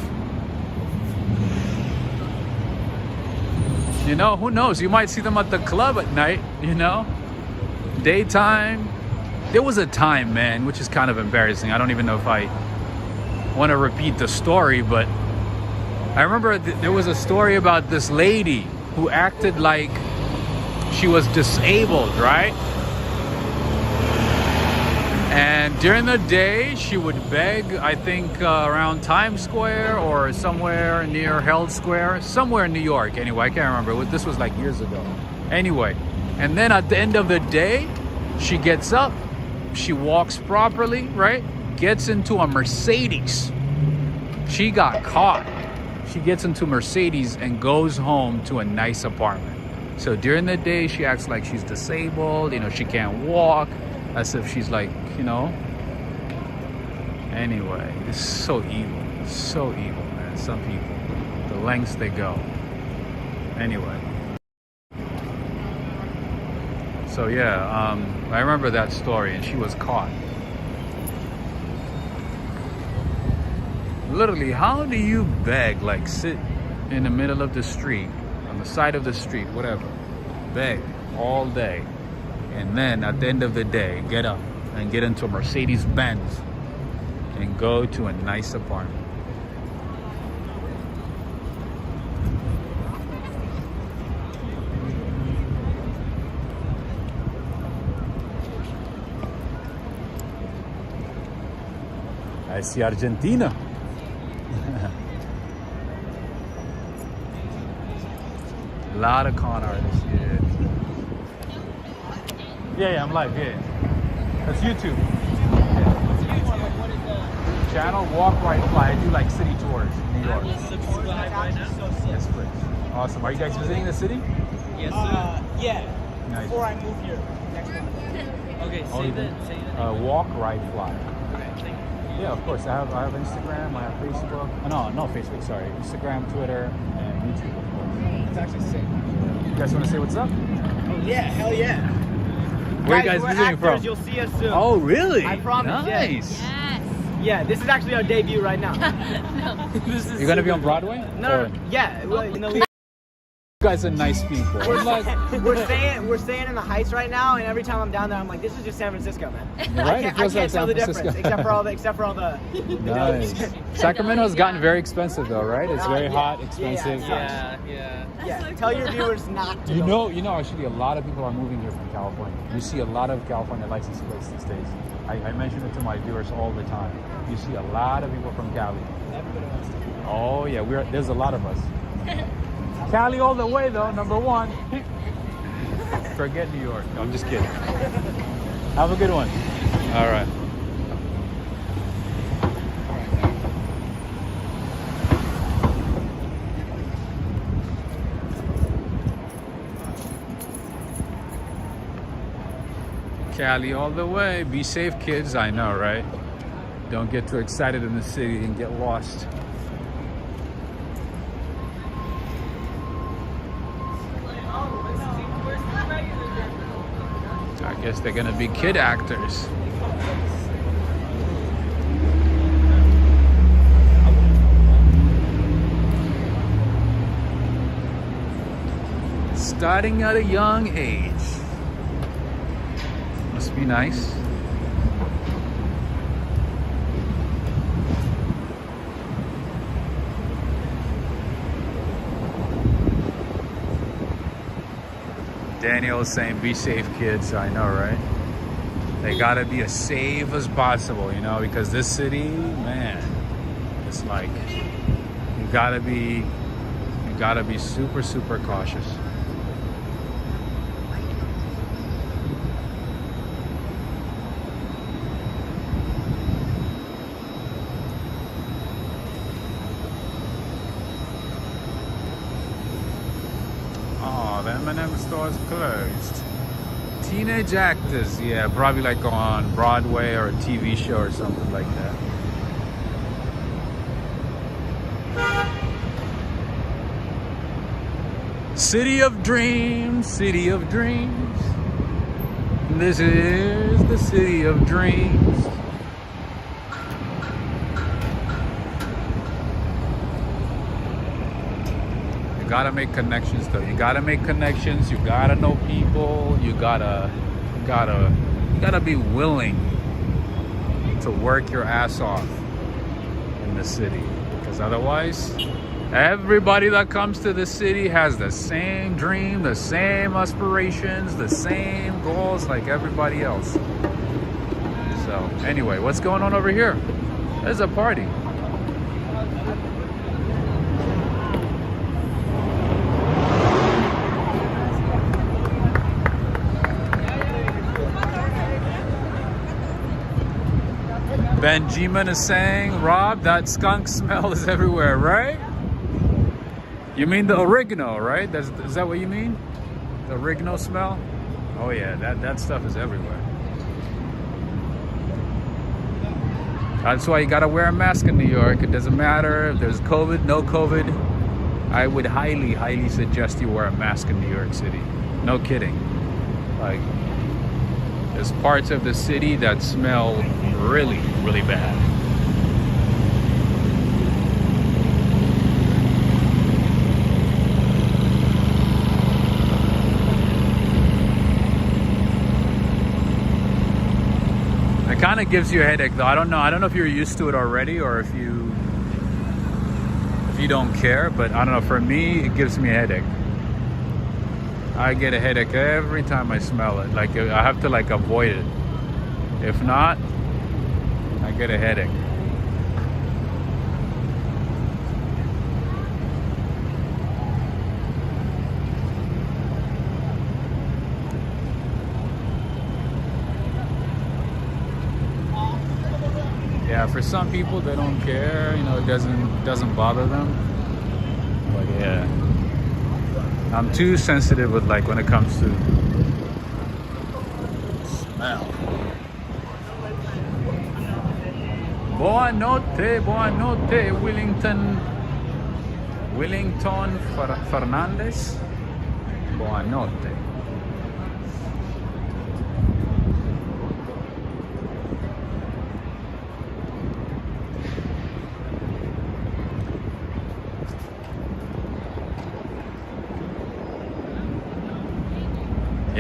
You know, who knows? You might see them at the club at night, you know? Daytime. There was a time, man, which is kind of embarrassing. I don't even know if I want to repeat the story, but I remember there was a story about this lady who acted like she was disabled, right? And during the day, she would beg, I think around Times Square or somewhere near Herald Square, somewhere in New York. Anyway, I can't remember. This was like years ago. Anyway, and then at the end of the day, she gets up, she walks properly, right? Gets into a Mercedes. She got caught. She gets into Mercedes and goes home to a nice apartment. So during the day, she acts like she's disabled, you know, she can't walk, as if she's like, you know. Anyway, it's so evil. It's so evil, man. Some people, the lengths they go. Anyway. So yeah, I remember that story, and she was caught. Literally, how do you beg, like sit in the middle of the street, on the side of the street, whatever, beg all day, and then at the end of the day, get up and get into a Mercedes Benz and go to a nice apartment? I see Argentina. A lot of con artists, yeah, I'm live, yeah. That's YouTube. Yeah. Channel Walk Right Fly. I do like city tours in New York. Subscribe right now. Yes, please. Awesome. Are you guys visiting the city? Yes, Yeah. Nice. Before I move here next month. Okay, say that. Walk Right Fly. Okay, thank you. Yeah, of course. I have Instagram. I have Facebook. No, Facebook. Sorry, Instagram, Twitter, and YouTube, of course. It's actually sick. You guys want to say what's up? Oh yeah, hell yeah. Where are you guys we're visiting actors, from? You'll see us soon. Oh, really? I promise, yeah. Nice. Yes. Yeah, this is actually our debut right now. No. This is You're gonna be on Broadway? No, Or- yeah. Well, guys are nice people. We're staying in the Heights right now, and every time I'm down there, I'm like, this is just San Francisco, man. Right? I can't tell the difference, except for all the. Nice. Sacramento's gotten very expensive though, right? It's very hot, expensive. Yeah. Tell your viewers not to. You know, actually, a lot of people are moving here from California. You see a lot of California license plates these days. I mention it to my viewers all the time. You see a lot of people from Cali. Everybody wants to. Oh yeah, there's a lot of us. Cali all the way though, number one. Forget New York. No, I'm just kidding. Have a good one. All right. Cali all the way. Be safe, kids. I know, right? Don't get too excited in the city and get lost. I guess they're gonna be kid actors. Starting at a young age. Must be nice. Daniel is saying, be safe, kids. I know, right? They gotta be as safe as possible, you know, because this city, man, it's like, you gotta be super, super cautious. The M&M store is closed. Teenage actors, yeah, probably like on Broadway or a TV show or something like that. City of dreams, city of dreams. This is the city of dreams. Gotta make connections though. You gotta make connections. You gotta know people. You gotta be willing to work your ass off in the city, because otherwise, everybody that comes to the city has the same dream, the same aspirations, the same goals like everybody else. So anyway, what's going on over here? There's a party. Benjamin is saying, Rob, that skunk smell is everywhere, right? You mean the oregano, right? Is that what you mean? The oregano smell? Oh yeah, that stuff is everywhere. That's why you gotta wear a mask in New York. It doesn't matter if there's COVID, no COVID. I would highly, highly suggest you wear a mask in New York City. No kidding. Like, there's parts of the city that smell really, really bad. It kind of gives you a headache though. I don't know if you're used to it already or if you don't care, but I don't know, for me it gives me a headache. I get a headache every time I smell it. Like, I have to like avoid it. If not, I get a headache. Yeah, for some people they don't care, you know, it doesn't bother them. But yeah, I'm too sensitive with, like, when it comes to smell. Buonanotte, Wellington Fernandez. Buonanotte.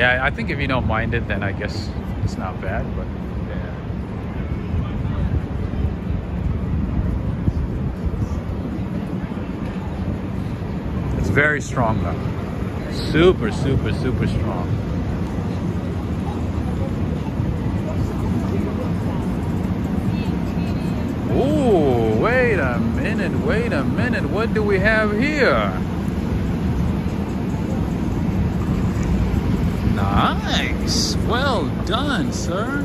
Yeah, I think if you don't mind it, then I guess it's not bad, but yeah. It's very strong though. Super, super, super strong. Ooh, wait a minute. What do we have here? Nice. Well done, sir.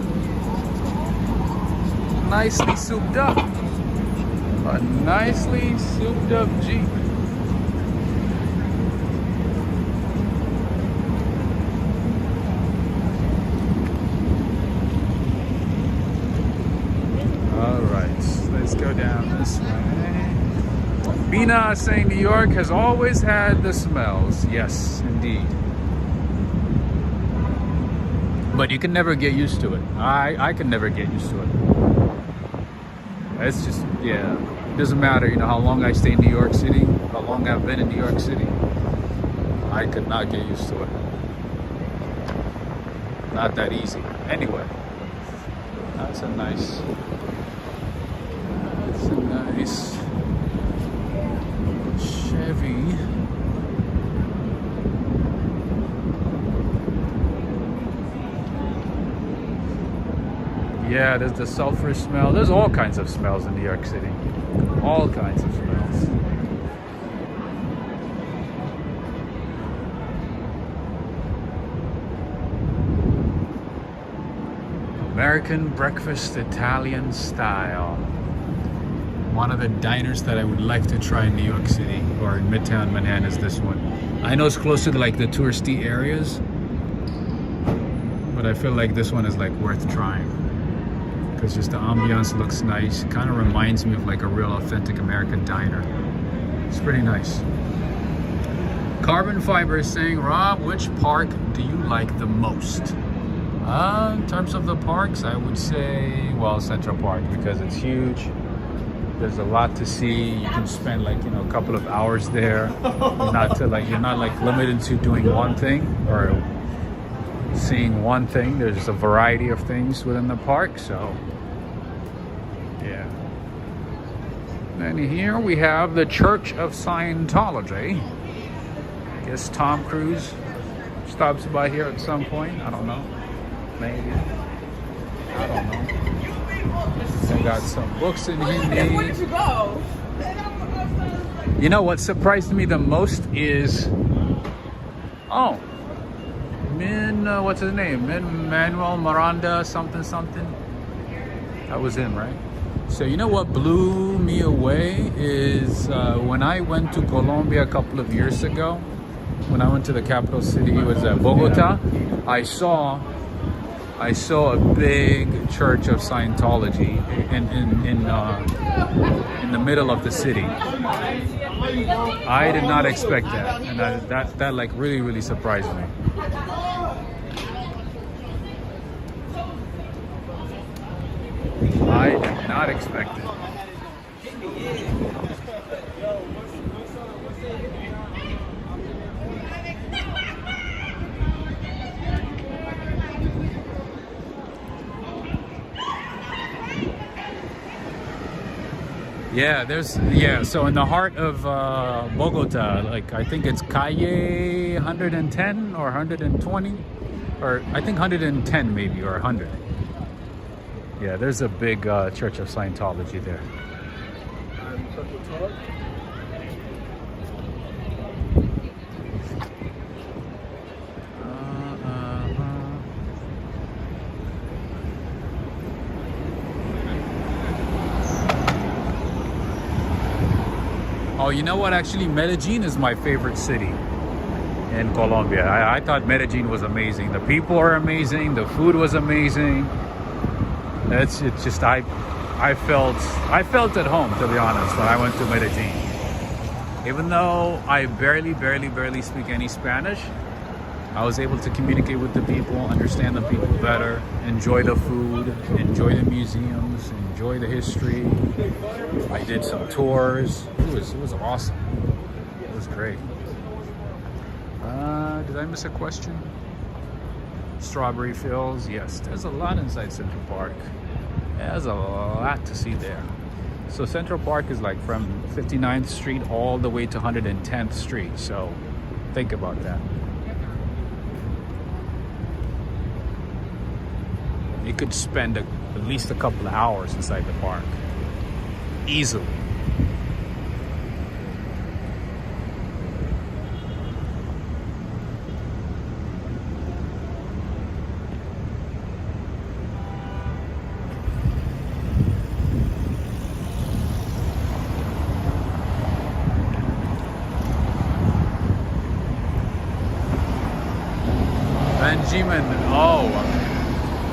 Nicely souped up. A nicely souped up Jeep. Let's go down this way. Bina is saying New York has always had the smells. Yes, indeed. But you can never get used to it. I can never get used to it. It's just, yeah. It doesn't matter, you know, how long I stay in New York City, how long I've been in New York City. I could not get used to it. Not that easy. Anyway, that's a nice Chevy. Yeah, there's the sulfur smell. There's all kinds of smells in New York City. All kinds of smells. American breakfast, Italian style. One of the diners that I would like to try in New York City or in Midtown Manhattan is this one. I know it's closer to like the touristy areas, but I feel like this one is like worth trying because just the ambiance looks nice. Kind of reminds me of like a real authentic American diner. It's pretty nice. Carbon Fiber is saying, Rob, which park do you like the most? In terms of the parks, I would say, well, Central Park, because it's huge. There's a lot to see. You can spend like, you know, a couple of hours there. You're not limited to doing one thing or seeing one thing. There's a variety of things within the park, so yeah. And here we have the Church of Scientology. I guess Tom Cruise stops by here at some point. I don't know. Maybe. I don't know. I got some books in Hindi. Where did you go? You know what surprised me the most is, what's his name? Manuel Miranda something. That was him, right? So you know what blew me away is when I went to Colombia a couple of years ago, when I went to the capital city, it was Bogota. I saw a big church of Scientology in the middle of the city. I did not expect that, and that like really surprised me. I did not expect it. So in the heart of Bogota, like I think it's calle 110 or 120, or I think 110 maybe, or 100. Yeah, there's a big Church of Scientology there. Oh, you know what? Actually, Medellin is my favorite city in Colombia. I thought Medellin was amazing. The people are amazing. The food was amazing. It's just I felt at home, to be honest, when I went to Medellin. Even though I barely speak any Spanish, I was able to communicate with the people, understand the people better, enjoy the food, enjoy the museums, enjoy the history. I did some tours. It was awesome. It was great. Did I miss a question? strawberry fields. Yes, there's a lot inside Central Park. There's a lot to see there. So Central Park is like from 59th Street all the way to 110th Street. So think about that. You could spend at least a couple of hours inside the park. Easily. Benjamin,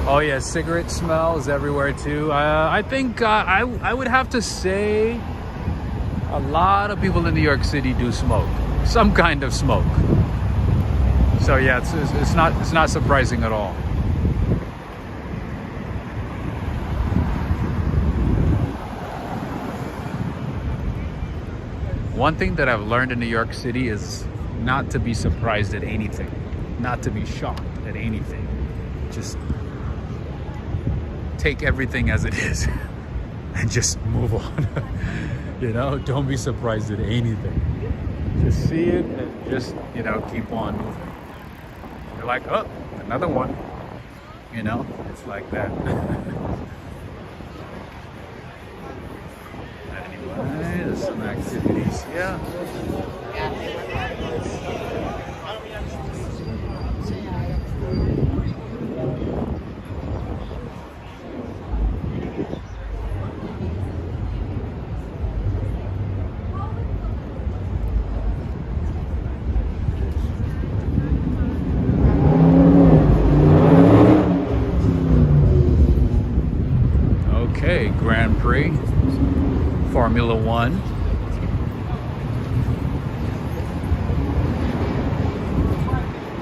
oh yeah, cigarette smells everywhere too. I think I would have to say a lot of people in New York City do smoke, some kind of smoke. So yeah, it's not surprising at all. One thing that I've learned in New York City is not to be surprised at anything. Not to be shocked at anything. Just take everything as it is and just move on. You know, don't be surprised at anything. Just see it and just, you know, keep on moving. You're like, oh, another one. You know, it's like that. Anyway, there's some activities. Yeah. Okay, Grand Prix, Formula One.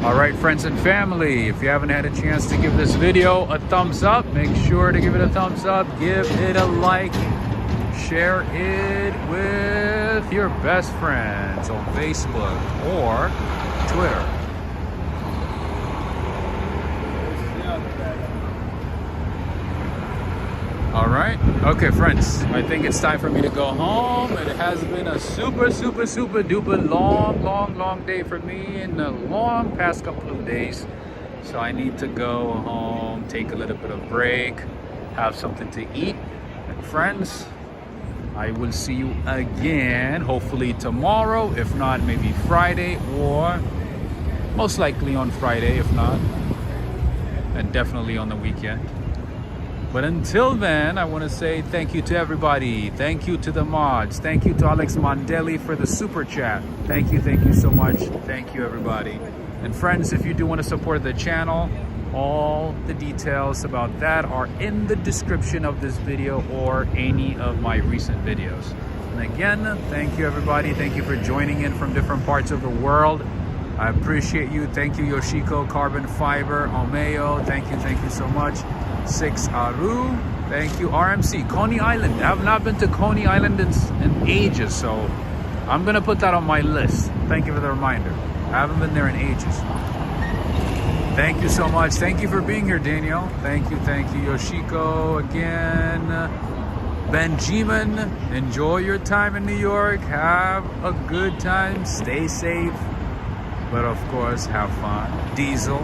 All right, friends and family, if you haven't had a chance to give this video a thumbs up, make sure to give it a thumbs up, give it a like, share it with your best friends on Facebook or Twitter. All right, okay friends, I think it's time for me to go home. It has been a super duper long day for me in the long past couple of days. So I need to go home, take a little bit of break, have something to eat. And friends, I will see you again, hopefully tomorrow, if not maybe Friday, or most likely on Friday, if not, and definitely on the weekend. But until then, I want to say thank you to everybody. Thank you to the mods. Thank you to Alex Mondelli for the super chat. Thank you so much. Thank you, everybody. And friends, if you do want to support the channel, all the details about that are in the description of this video or any of my recent videos. And again, thank you, everybody. Thank you for joining in from different parts of the world. I appreciate you. Thank you, Yoshiko, Carbon Fiber, Omeo. Thank you so much. 6 Aru, thank you. RMC, Coney Island. I have not been to Coney Island in ages, so I'm gonna put that on my list. Thank you for the reminder. I haven't been there in ages. Thank you so much. Thank you for being here, Daniel. Thank you, Yoshiko again. Benjamin, enjoy your time in New York. Have a good time. Stay safe, but of course, have fun. Diesel,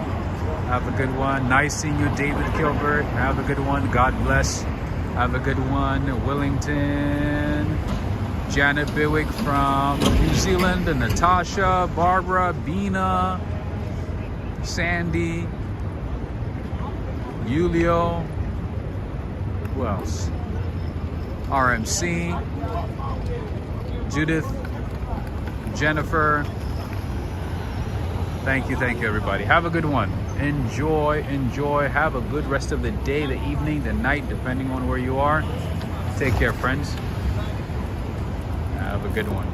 have a good one. Nice seeing you, David Gilbert. Have a good one. God bless. Have a good one. Wellington. Janet Biwick from New Zealand. And Natasha, Barbara, Bina, Sandy, Julio. Who else? RMC. Judith. Jennifer. Thank you, everybody. Have a good one. Enjoy. Have a good rest of the day, the evening, the night, depending on where you are. Take care, friends. Have a good one.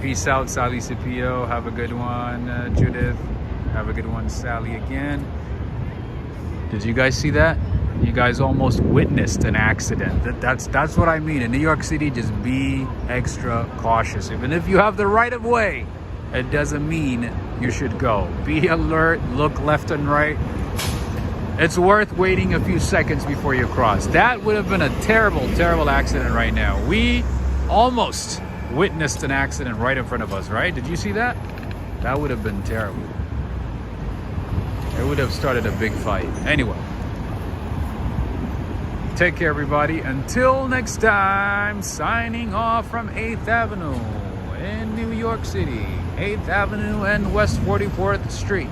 Peace out, Sally Cipio. Have a good one, Judith. Have a good one, Sally, again. Did you guys see that? You guys almost witnessed an accident. That's what I mean. In New York City, just be extra cautious. Even if you have the right of way, it doesn't mean you should go. Be alert, look left and right. It's worth waiting a few seconds before you cross. That would have been a terrible, terrible accident right now. We almost witnessed an accident right in front of us, right? Did you see that? That would have been terrible. It would have started a big fight. Anyway. Take care, everybody. Until next time, signing off from 8th Avenue in New York City. 8th Avenue and West 44th Street.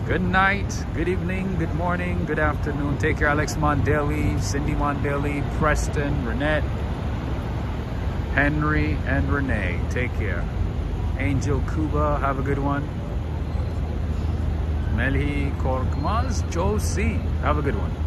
Good night, good evening, good morning, good afternoon. Take care, Alex Mondelli, Cindy Mondelli, Preston, Renette, Henry, and Renee. Take care. Angel Cuba, have a good one. Melhi Korkmaz, Josie, have a good one.